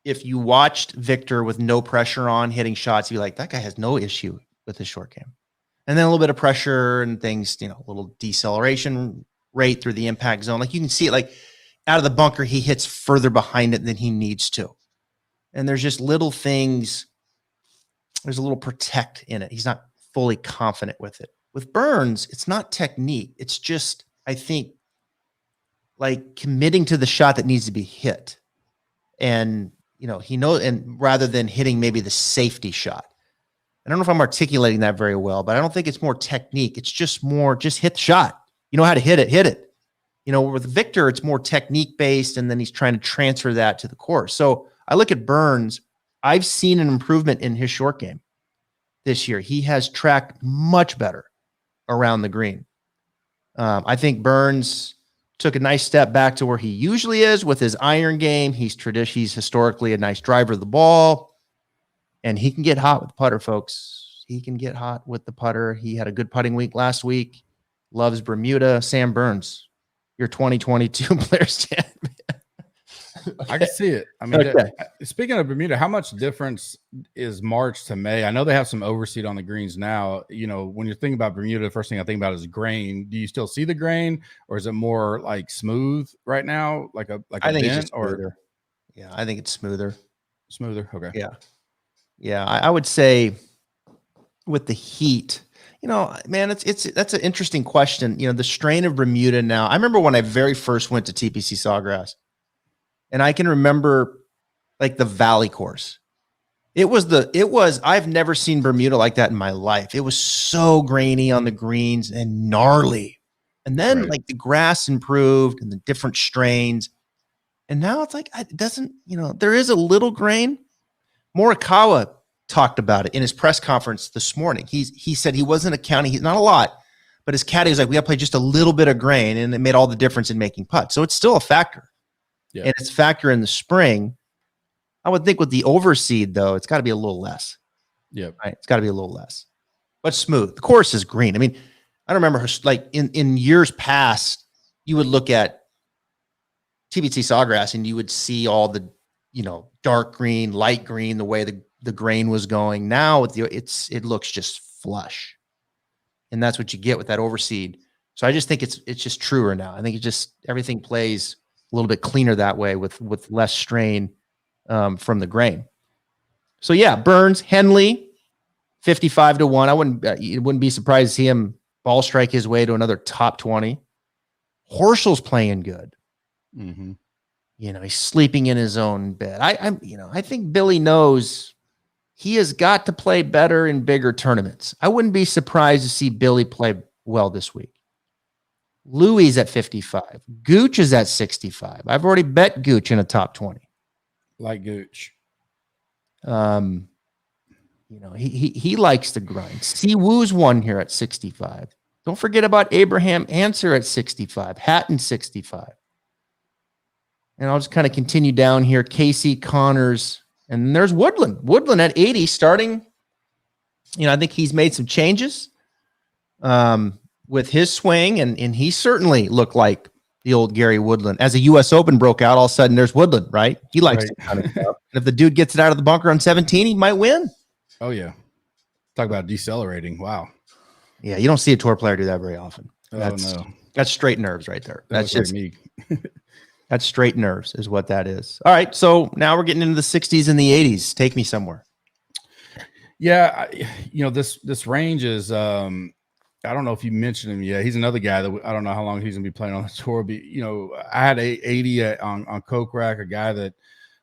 Victor with no pressure on hitting shots, you'd be like, that guy has no issue with his short game. And then a little bit of pressure and things, a little deceleration rate through the impact zone. Like, you can see it, like, out of the bunker, he hits further behind it than he needs to. And there's just little things. There's a little protect in it. He's not fully confident with it. With Burns, it's not technique. It's just, I think, like, committing to the shot that needs to be hit. And he knows, and rather than hitting maybe the safety shot. I don't know if I'm articulating that very well, but I don't think it's more technique. It's just hit the shot. You know how to hit it. With Victor, it's more technique based, and then he's trying to transfer that to the course. So I look at Burns. I've seen an improvement in his short game this year. He has tracked much better around the green. I think Burns took a nice step back to where he usually is with his iron game. He's historically a nice driver of the ball, and he can get hot with the putter, folks. He can get hot with the putter. He had a good putting week last week. Loves Bermuda. Sam Burns, your 2022 Players Champion. I can see it. I mean, Okay. Speaking of Bermuda, how much difference is March to May? I know they have some overseed on the greens now. You know, when you're thinking about Bermuda, the first thing I think about is grain. Do you still see the grain, or is it more like smooth right now, like a I think it's bent just or smoother. Yeah, I think it's smoother. smoother? Okay. Yeah. I would say with the heat, man, that's an interesting question. The strain of Bermuda now. I remember when I very first went to TPC Sawgrass, and I can remember like the Valley course. I've never seen Bermuda like that in my life. It was so grainy on the greens and gnarly. And then Right. like the grass improved and the different strains. And now it's like, it doesn't, there is a little grain. Morikawa talked about it in his press conference this morning. He said he wasn't accounting, he's not a lot, but his caddy was like, we got to play just a little bit of grain, and it made all the difference in making putts. So it's still a factor. Yeah. And it's a factor in the spring. I would think with the overseed, though, it's got to be a little less. Yeah. Right? It's got to be a little less. But smooth. The course is green. I mean, I don't remember like in years past, you would look at TPC Sawgrass and you would see all the, dark green, light green, the way the grain was going. Now it looks just flush. And that's what you get with that overseed. So I just think it's just truer now. I think everything plays a little bit cleaner that way with less strain from the grain. So yeah, Burns, Henley, 55-1. It wouldn't be surprised to see him ball strike his way to another top 20. Horschel's playing good. Mm-hmm. He's sleeping in his own bed. I think Billy knows he has got to play better in bigger tournaments. I wouldn't be surprised to see Billy play well this week. Louis at 55. Gooch is at 65. I've already bet Gooch in a top 20. Like Gooch. He likes the grind. Siwoo's won here at 65. Don't forget about Abraham Answer at 65. Hatton 65. And I'll just kind of continue down here. Casey, Connors, and then there's Woodland. Woodland at 80 starting. I think he's made some changes with his swing, and he certainly looked like the old Gary Woodland. As a U.S. Open broke out, all of a sudden there's Woodland, right? He likes to kind of stuff. And if the dude gets it out of the bunker on 17, he might win. Oh, yeah. Talk about decelerating. Wow. Yeah, you don't see a tour player do that very often. No. That's straight nerves right there. That's just me. That's straight nerves is what that is. All right, so now we're getting into the 60s and the 80s. Take me somewhere. Yeah, this range is I don't know if you mentioned him yet. He's another guy that I don't know how long he's gonna be playing on the tour. But I had 80 on Coke Rack, a guy that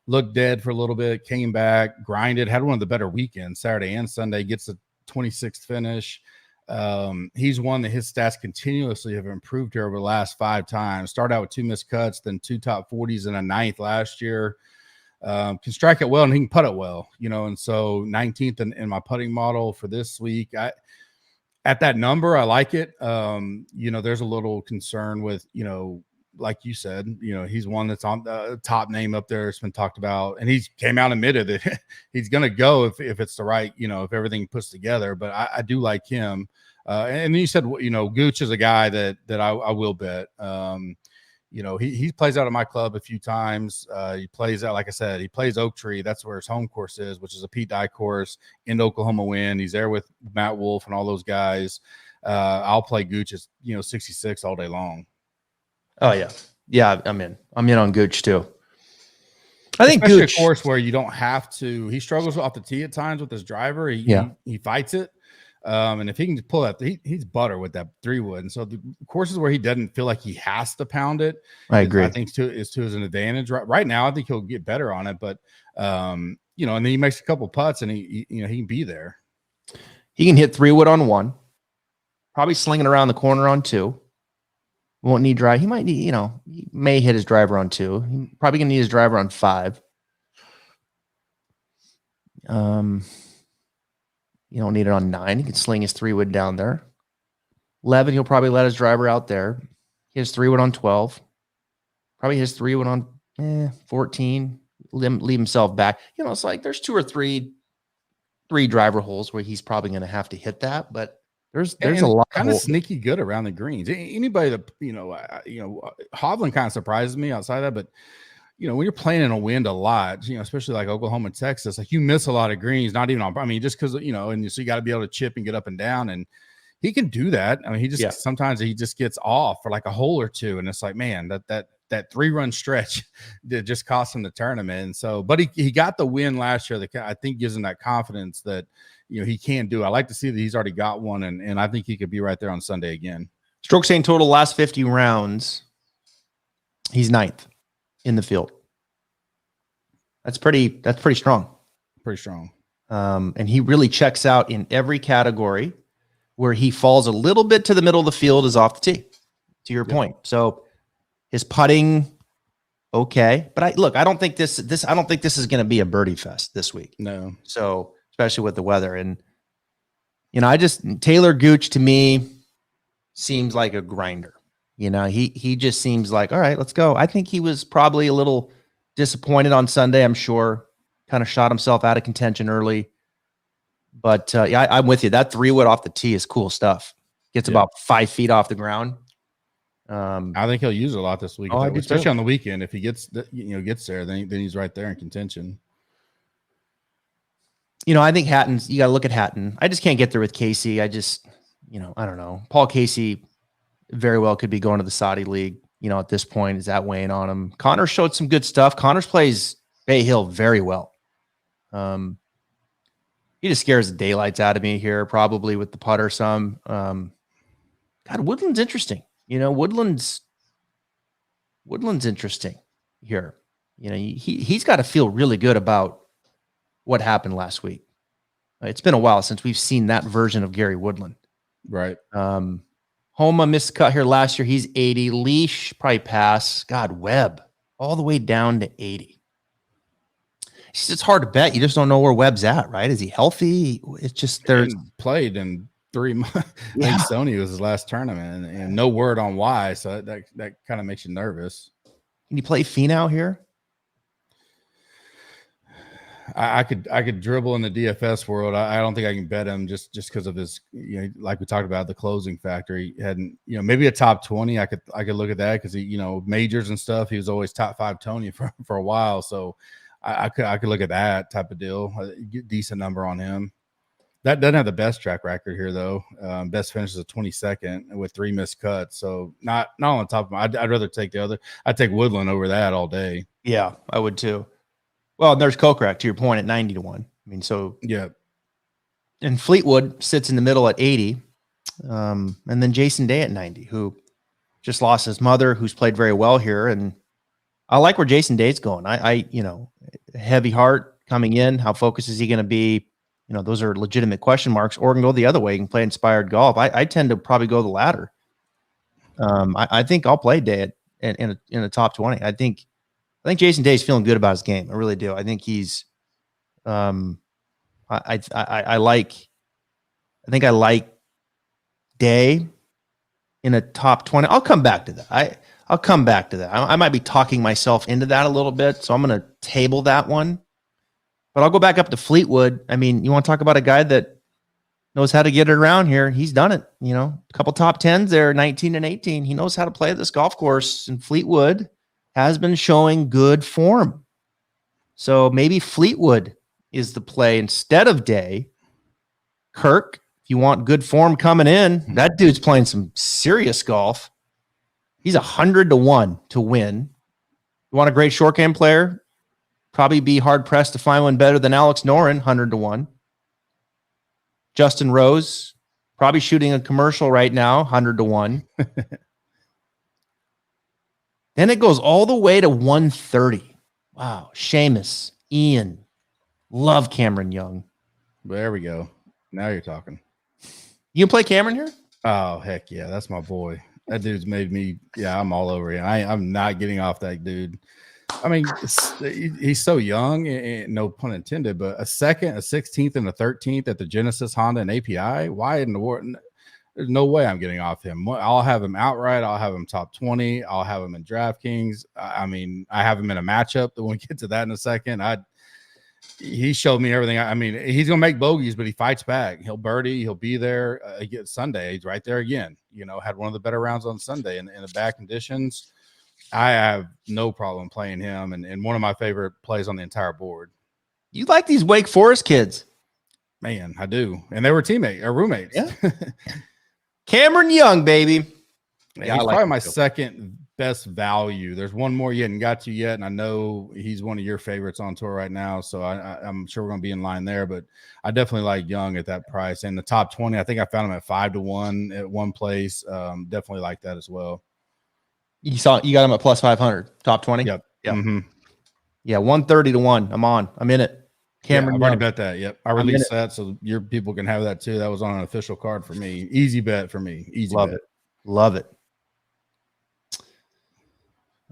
looked dead for a little bit, came back, grinded, had one of the better weekends, Saturday and Sunday, gets a 26th finish. He's one that his stats continuously have improved here over the last 5 times. Started out with 2 missed cuts, then 2 top 40s and a 9th last year. Can strike it well and he can putt it well, and so 19th in my putting model for this week. At that number, I like it. There's a little concern with, like you said, he's one that's on the top name up there. It's been talked about, and he came out and admitted that he's going to go if it's the right, if everything puts together. But I do like him. And you said, Gooch is a guy that I will bet. He plays out of my club a few times. He plays out, like I said, he plays Oak Tree. That's where his home course is, which is a Pete Dye course in Oklahoma Wind. He's there with Matt Wolf and all those guys. I'll play Gooch as 66 all day long. Oh yeah. Yeah, I'm in on Gooch too. I think Especially Gooch, a course where you don't have to. He struggles off the tee at times with his driver. He fights it. And if he can pull that, he's butter with that 3-wood. And so the courses where he doesn't feel like he has to pound it, I agree. I think is to his advantage. Right now, I think he'll get better on it. But and then he makes a couple putts and he can be there. He can hit 3-wood on 1, probably slinging around the corner on 2. Won't need drive. He might need, he may hit his driver on 2. He probably gonna need his driver on 5. You don't need it on 9. He can sling his 3-wood down there. 11, he'll probably let his driver out there. He has 3-wood on 12. Probably his 3-wood on 14. Leave himself back. It's like there's 2 or 3 driver holes where he's probably going to have to hit that, but there's a lot kind of sneaky good around the greens. Anybody that Hovland kind of surprises me outside of that, but when you're playing in a wind a lot, especially like Oklahoma and Texas, like you miss a lot of greens, not even on, I mean, just because, and so you got to be able to chip and get up and down. And he can do that. I mean, sometimes he just gets off for like a hole or two. And it's like, man, that 3-run stretch that just cost him the tournament. And so, but he got the win last year that I think gives him that confidence that, he can do. I like to see that he's already got one. And I think he could be right there on Sunday again. Strokes gained total last 50 rounds. He's 9th in the field. That's pretty strong. Pretty strong. And he really checks out in every category. Where he falls a little bit to the middle of the field is off the tee, to your point. So his putting, okay. But I don't think this is going to be a birdie fest this week. No. So especially with the weather. And, Taylor Gooch to me seems like a grinder. He just seems like, all right, let's go. I think he was probably a little disappointed on Sunday, I'm sure. Kind of shot himself out of contention early. But, I'm with you. That 3-wood off the tee is cool stuff. Gets about 5 feet off the ground. I think he'll use it a lot this week, especially on the weekend. If he gets there, then he's right there in contention. I think you got to look at Hatton. I just can't get there with Casey. I don't know. Paul Casey very well could be going to the Saudi League. At this point, is that weighing on him? Connors showed some good stuff. Connors plays Bay Hill very well. He just scares the daylights out of me here, probably with the putter some. God, Woodland's interesting. Woodland's interesting here. He's got to feel really good about what happened last week. It's been a while since we've seen that version of Gary Woodland. Right. Homa missed a cut here last year. He's 80. Leash probably pass. God, Webb all the way down to 80. It's hard to bet. You just don't know where Webb's at, right? Is he healthy? It's just there's played in 3 months. I think Sony was his last tournament, and no word on why. So that kind of makes you nervous. Can you play Finau here? I could dribble in the DFS world. I don't think I can bet him just because of his, like we talked about, the closing factor. He hadn't, maybe a top 20. I could look at that because he, majors and stuff. He was always top 5 Tony for a while. So I could look at that type of deal. Get decent number on him. That doesn't have the best track record here though. Best finish is a 22nd with 3 missed cuts. So not on the top of my. I'd rather take the other. I'd take Woodland over that all day. Yeah, I would too. Well, there's Kokrak to your point at 90 to 1. I mean, so yeah. And Fleetwood sits in the middle at 80. And then Jason Day at 90, who just lost his mother, who's played very well here. And I like where Jason Day's going. I heavy heart coming in. How focused is he going to be? Those are legitimate question marks. Or can go the other way. You can play inspired golf. I tend to probably go the latter. I think I'll play Day in a top 20. I think Jason Day's feeling good about his game. I really do. I think he's I like Day in a top 20. I'll come back to that. I'll come back to that. I might be talking myself into that a little bit, so I'm going to table that one. But I'll go back up to Fleetwood. I mean, you want to talk about a guy that knows how to get it around here. He's done it. A couple top 10s there, 19 and 18. He knows how to play this golf course, and Fleetwood has been showing good form. So maybe Fleetwood is the play instead of Day. Kirk, if you want good form coming in, that dude's playing some serious golf. He's 100 to 1 to win. You want a great short game player? Probably be hard pressed to find one better than Alex Noren, 100 to 1. Justin Rose, probably shooting a commercial right now, 100 to 1. Then it goes all the way to 130. Wow. Seamus, Ian, love Cameron Young. There we go. Now you're talking. You can play Cameron here? Oh, heck yeah. That's my boy. That dude's made me, I'm all over him. I'm not getting off that dude. I mean, he's so young, and no pun intended, but a 2nd, a 16th, and a 13th at the Genesis, Honda, and API. Why in the world? There's no way I'm getting off him. I'll have him outright. I'll have him top 20. I'll have him in DraftKings. I mean, I have him in a matchup. When we get to that in a second, he showed me everything. I mean, he's going to make bogeys, but he fights back. He'll birdie. He'll be there again Sunday. He's right there again. Had one of the better rounds on Sunday in the bad conditions. I have no problem playing him, and one of my favorite plays on the entire board. You like these Wake Forest kids. Man, I do. And they were roommates. Yeah. Cameron Young, baby. Yeah, he's probably my second best value. There's one more you hadn't got to yet, and I know he's one of your favorites on tour right now, so I'm sure we're going to be in line there, but I definitely like Young at that price. And the top 20, I think I found him at 5-1 at one place. Definitely like that as well. You got him at plus 500, top 20? Yep. Mm-hmm. Yeah, 130-1. I'm in it. Cameron, I've already bet that. Yep. I released that so your people can have that too. That was on an official card for me. Easy bet for me. Easy bet. Love it.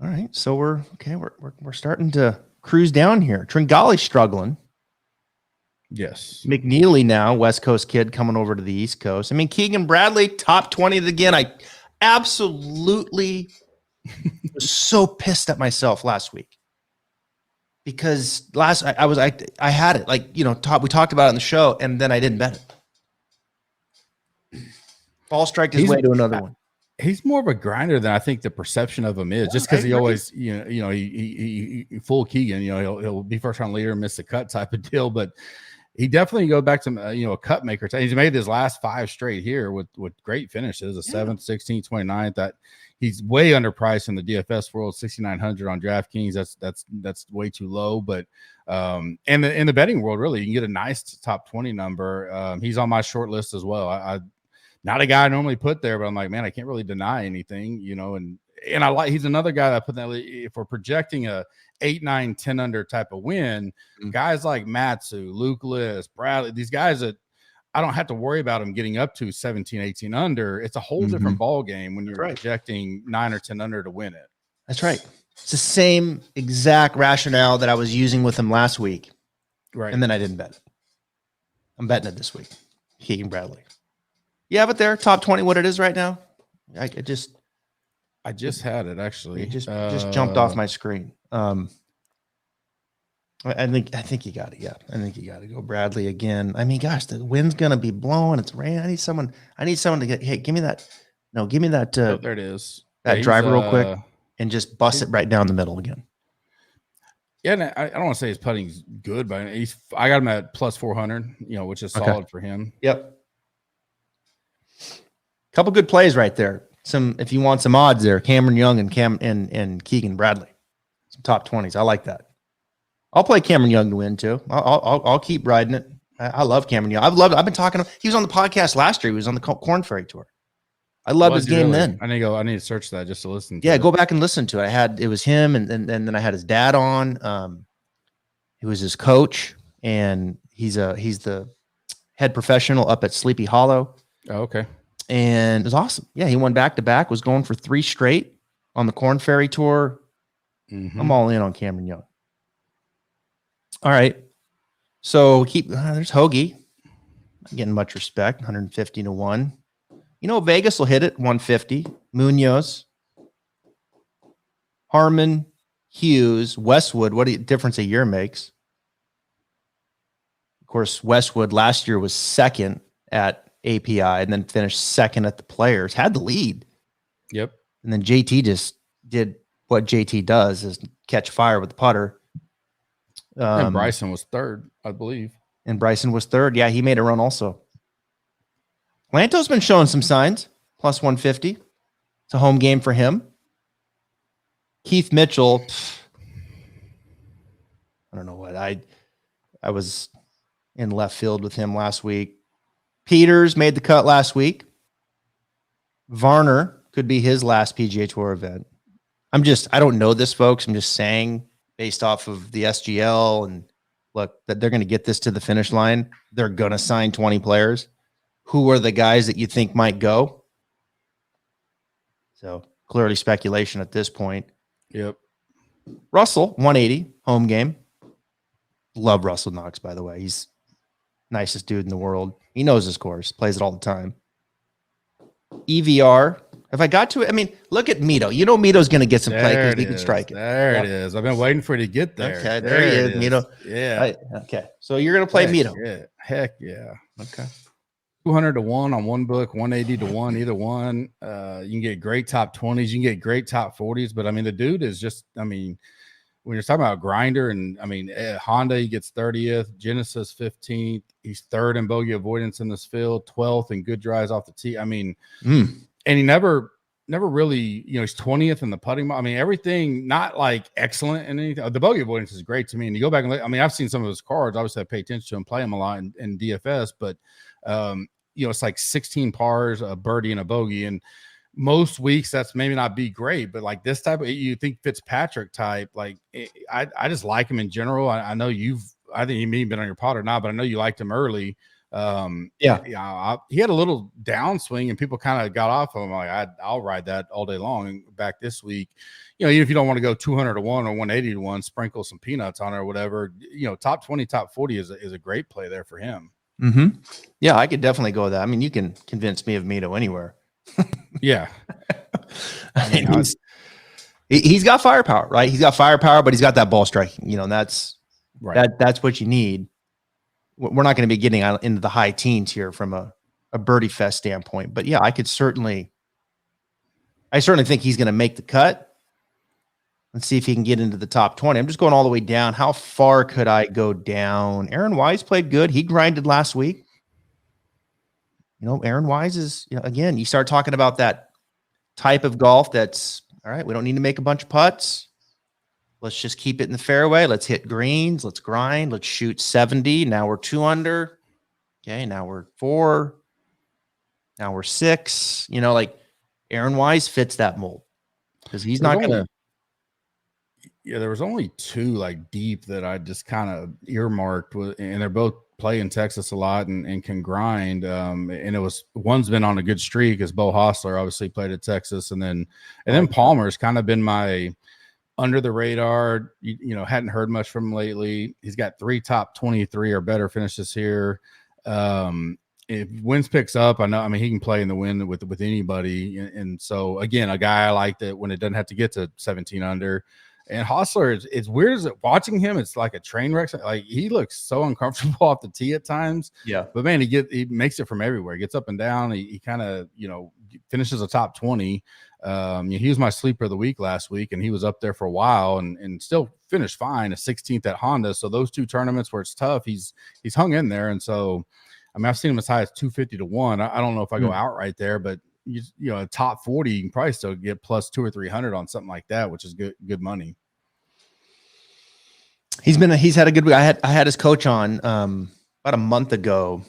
All right. So we're starting to cruise down here. Tringali's struggling. Yes. McNeely now, West Coast kid coming over to the East Coast. I mean, Keegan Bradley, top 20 again. I absolutely was so pissed at myself last week. Because I had it, like, we talked about it on the show, and then I didn't bet it. Ball strike his way to another one. He's more of a grinder than I think the perception of him is. Just because he always, he full Keegan, he'll be first round leader, miss the cut type of deal, but he definitely go back to a cut maker. He's made his last 5 straight here with great finishes, a 7th, 16th, 29th. That he's way underpriced in the DFS world, 6,900 on DraftKings. That's way too low. But and in the betting world, really, you can get a nice top 20 number. He's on my short list as well. I not a guy I normally put there, but I'm like, man, I can't really deny anything, and I like, he's another guy that I put that, if we're projecting a 8, 9, 10 under type of win, guys like Matsu, Luke List, Bradley, these guys that I don't have to worry about them getting up to 17, 18 under. It's a whole different ball game when you're projecting 9 or 10 under to win it. That's right. It's the same exact rationale that I was using with him last week. Right. And then I didn't bet it. I'm betting it this week. Keegan Bradley. Yeah, but they're top 20 what it is right now. I just had it actually. It just jumped off my screen. I think you got it. Yeah, I think you got to go Bradley again. I mean, gosh, the wind's gonna be blowing. It's rain. I need someone to get. Hey, give me that. No, give me that. There it is. That driver real quick and just bust it right down the middle again. Yeah, and I don't want to say his putting's good, but I got him at plus 400. Which is solid for him. Yep. Couple good plays right there. If you want some odds there, Cameron Young and Keegan Bradley, some top 20s. I like that. I'll play Cameron Young to win too. I'll keep riding it. I love Cameron Young. I've been talking to him. He was on the podcast last year. He was on the Corn Ferry Tour. I loved his game then. I need to search that just to listen to it. Go back and listen to it. It was him and then I had his dad on. He was his coach, and he's the head professional up at Sleepy Hollow. Oh, okay. And it was awesome. Yeah, he won back-to-back, was going for 3 straight on the Corn Ferry Tour. I'm all in on Cameron Young. All right. So there's Hoagie. Not getting much respect, 150-1. Vegas will hit it, 150. Munoz, Harmon, Hughes, Westwood. What a difference a year makes. Of course, Westwood last year was second at API and then finished second at the Players, had the lead. Yep. And then JT just did what JT does, is catch fire with the putter. And Bryson was third, I believe. Yeah, he made a run also. Lanto's been showing some signs, plus 150. It's a home game for him. Keith Mitchell, I don't know what. I was in left field with him last week. Peters made the cut last week. Varner could be his last PGA Tour event. I don't know this, folks. I'm just saying based off of the SGL and look that they're going to get this to the finish line. They're going to sign 20 players. Who are the guys that you think might go? So clearly speculation at this point. Yep. Russell, 180, home game. Love Russell Knox, by the way. He's nicest dude in the world. He knows his course, plays it all the time. EVR. Have I got to it? I mean, look at Mito. Mito's going to get some play because he can strike it. There it is. I've been waiting for it to get there. Okay, there he is, Mito. Yeah. Okay. So you're going to play Mito. Yeah. Heck yeah. Okay. 200 to 1 on one book, 180 to 1, either one. You can get great top 20s, you can get great top 40s, but I mean, the dude is just, I mean, when you're talking about grinder, and I mean, Honda, he gets 30th, Genesis 15th, he's third in bogey avoidance in this field, 12th in good drives off the tee. I mean, and he never really, you know, he's 20th in the putting. I mean, everything not like excellent in anything. The bogey avoidance is great to me. And you go back and look, I mean, I've seen some of his cards. Obviously, I pay attention to him, play him a lot in DFS, but you know, it's like 16 pars, a birdie, and a bogey. And most weeks that's maybe not be great, but like this type of, you think Fitzpatrick type, like I just like him in general. I know I think he may have been on your pod or not, but I know you liked him early. He had a little downswing and people kind of got off of him. Like I'll ride that all day long. And back this week, you know, even if you don't want to go 200 to 1 or 180 to 1, sprinkle some peanuts on it or whatever, you know, top 20, top 40 is a great play there for him. Yeah, I could definitely go with that. I mean, you can convince me of Mito anywhere. Yeah. I mean, he's got firepower, right? He's got firepower, but he's got that ball striking, you know, and that's right. That's what you need. We're not going to be getting out into the high teens here from a birdie fest standpoint, but yeah, I certainly think he's going to make the cut. Let's see if he can get into the top 20. I'm just going all the way down. How far could I go down? Aaron Wise played good. He grinded last week. You know, Aaron Wise is, you know, again, you start talking about that type of golf that's, all right, we don't need to make a bunch of putts. Let's just keep it in the fairway. Let's hit greens. Let's grind. Let's shoot 70. Now we're 2 under. Okay, now we're 4. Now we're 6. You know, like Aaron Wise fits that mold because he's not going to. Yeah, there was only 2 like deep that I just kind of earmarked, and they're both play in Texas a lot and can grind. And it was, one's been on a good streak as Bo Hostler obviously played at Texas, and then Palmer's kind of been my under the radar. You know, hadn't heard much from him lately. He's got 3 top 23 or better finishes here. If wins picks up, I mean, he can play in the wind with anybody, and so again, a guy I like that when it doesn't have to get to 17 under. And Hostler, it's weird as watching him. It's like a train wreck. Like he looks so uncomfortable off the tee at times. Yeah, but man, he makes it from everywhere. He gets up and down. He kind of, you know, finishes a top 20. He was my sleeper of the week last week, and he was up there for a while and still finished fine, a 16th at Honda. So those 2 tournaments where it's tough, he's hung in there. And so, I mean, I've seen him as high as 250 to 1. I don't know if I go outright there, but you know, a top 40, you can probably still get plus 200 or 300 on something like that, which is good money. He's had a good week. I had his coach on about a month ago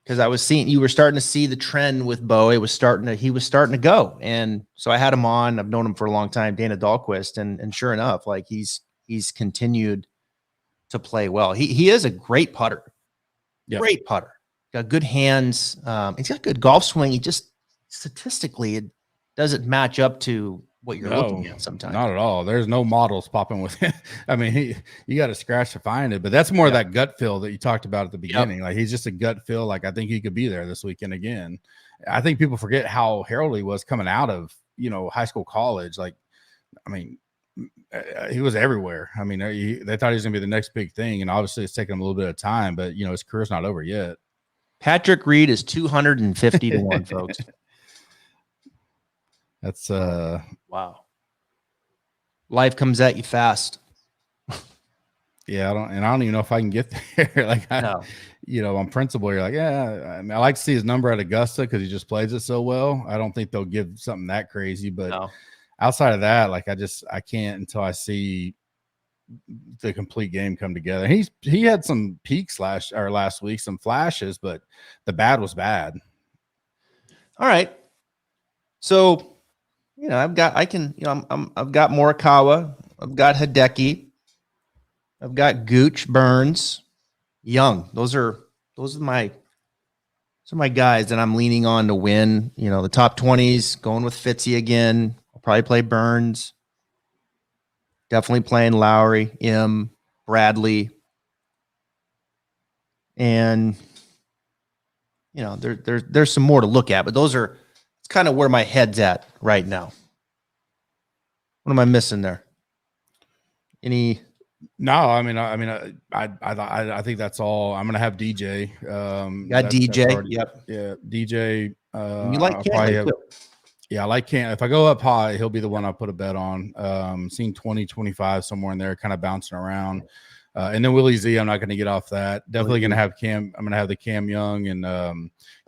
because I was seeing, you were starting to see the trend with Bo. He was starting to go. And so I had him on. I've known him for a long time, Dana Dahlquist. And sure enough, like he's continued to play well. He is a great putter. Yep. Great putter. Got good hands. He's got good golf swing. He just statistically, it doesn't match up to what you're looking at sometimes. Not at all. There's no models popping with him. I mean, you got to scratch to find it, but that's more of that gut feel that you talked about at the beginning. Yep. Like he's just a gut feel. Like I think he could be there this weekend again. I think people forget how heralded he was coming out of, you know, high school, college. Like, I mean, he was everywhere. I mean, they thought he was going to be the next big thing. And obviously it's taken him a little bit of time, but you know, his career's not over yet. Patrick Reed is 250 to 1, folks. That's wow. Life comes at you fast. Yeah, I don't even know if I can get there. Like, you know, on principle, you're like, yeah. I mean, I like to see his number at Augusta because he just plays it so well. I don't think they'll give something that crazy, but outside of that, like, I can't until I see the complete game come together. He had some peaks last week, some flashes, but the bad was bad. All right, so. You know, I've got Morikawa, I've got Hideki, I've got Gooch, Burns, Young. Those are my guys that I'm leaning on to win. You know, the top 20s, going with Fitzy again. I'll probably play Burns. Definitely playing Lowry, Bradley. And you know, there's some more to look at, but it's kind of where my head's at right now. What am I missing there? Any No, I think that's all. I'm gonna have DJ. Got DJ. Already, Yep. yeah, DJ. You like I'll Cantley have, too. yeah, I like Cam. If I go up high, he'll be the one I'll put a bet on. Seeing 20, 25 somewhere in there, kind of bouncing around. And then Willie Z, I'm not going to get off that. Definitely going to have Cam. I'm going to have the Cam Young and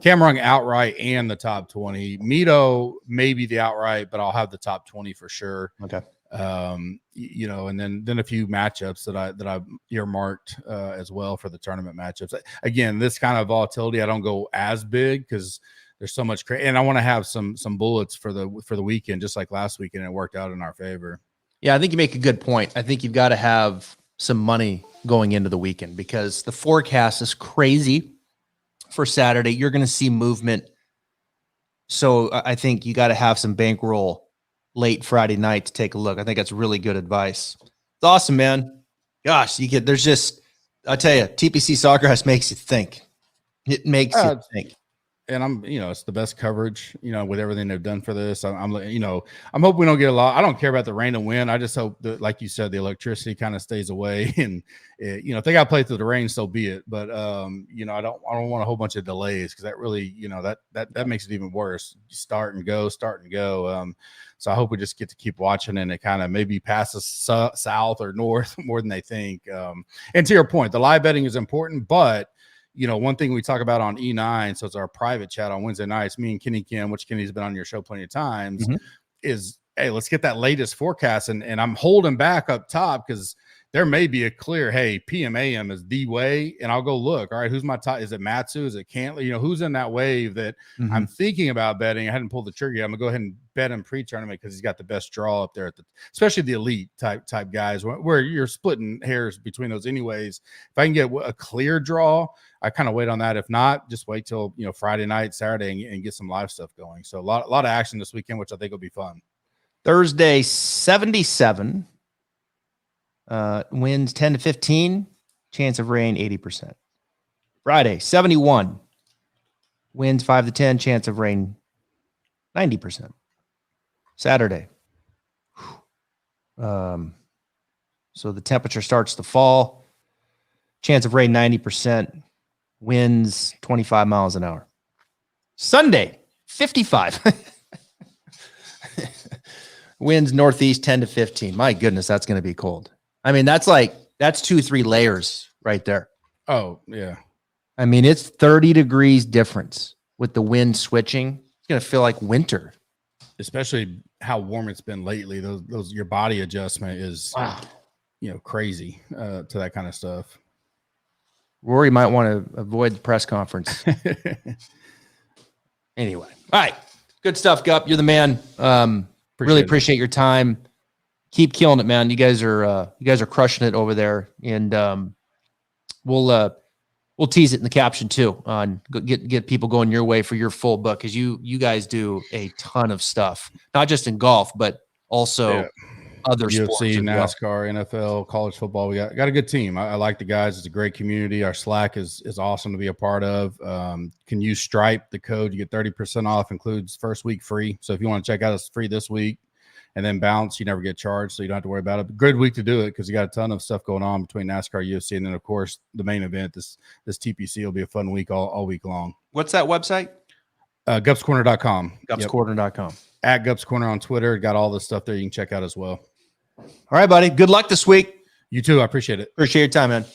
Cam Young outright and the top 20. Mito maybe the outright, but I'll have the top 20 for sure. Okay. And then a few matchups that I've earmarked as well for the tournament matchups. Again, this kind of volatility, I don't go as big because there's so much and I want to have some bullets for the weekend, just like last weekend. It worked out in our favor. Yeah, I think you make a good point. I think you've got to have some money going into the weekend because the forecast is crazy for Saturday. You're going to see movement. So I think you got to have some bankroll late Friday night to take a look. I think that's really good advice. It's awesome, man. Gosh, I'll tell you, TPC Sawgrass makes you think. It makes you think. And it's the best coverage, with everything they've done for this. I'm hoping we don't get a lot. I don't care about the rain and wind. I just hope that, like you said, the electricity kind of stays away. And if they got to play through the rain, so be it. But I don't want a whole bunch of delays because that really, that makes it even worse. Start and go. So I hope we just get to keep watching and it kind of maybe passes south or north more than they think. And to your point, the live betting is important, but one thing we talk about on E9, so it's our private chat on Wednesday nights, me and Kenny Kim, which Kenny's been on your show plenty of times, is, hey, let's get that latest forecast. And I'm holding back up top because there may be a clear, hey, PM/AM is the way, and I'll go look. All right, who's my top? Is it Matsu? Is it Cantley? Who's in that wave that I'm thinking about betting? I hadn't pulled the trigger yet. I'm gonna go ahead and bet him pre-tournament because he's got the best draw up there especially the elite type guys where you're splitting hairs between those anyways. If I can get a clear draw, I kind of wait on that. If not, just wait till Friday night, Saturday, and get some live stuff going. So a lot of action this weekend, which I think will be fun. Thursday, 77. Winds 10 to 15, chance of rain 80%. Friday, 71. Winds 5 to 10, chance of rain 90%. Saturday. So the temperature starts to fall. Chance of rain 90%. Winds 25 miles an hour. Sunday, 55. Winds northeast 10 to 15. My goodness, that's going to be cold. I mean, that's 2-3 layers right there. Oh, yeah. I mean, it's 30 degrees difference with the wind switching. It's going to feel like winter. Especially how warm it's been lately. Those your body adjustment is, crazy to that kind of stuff. Rory might want to avoid the press conference. Anyway. All right. Good stuff, Gup. You're the man. Really appreciate your time. Keep killing it, man. You guys are crushing it over there, and we'll tease it in the caption too. On get people going your way for your full book because you guys do a ton of stuff, not just in golf but also other sports. UFC, NASCAR, NFL, college football. We got a good team. I like the guys. It's a great community. Our Slack is awesome to be a part of. Can use Stripe, the code. You get 30% off, includes first week free. So if you want to check out, it's free this week. And then bounce, you never get charged, so you don't have to worry about it. Good week to do it because you got a ton of stuff going on between NASCAR, UFC, and then of course the main event. This TPC will be a fun week all week long. What's that website? Gupscorner.com. Gupscorner.com. At Gups Corner on Twitter. Got all the stuff there you can check out as well. All right, buddy. Good luck this week. You too. I appreciate it. Appreciate your time, man.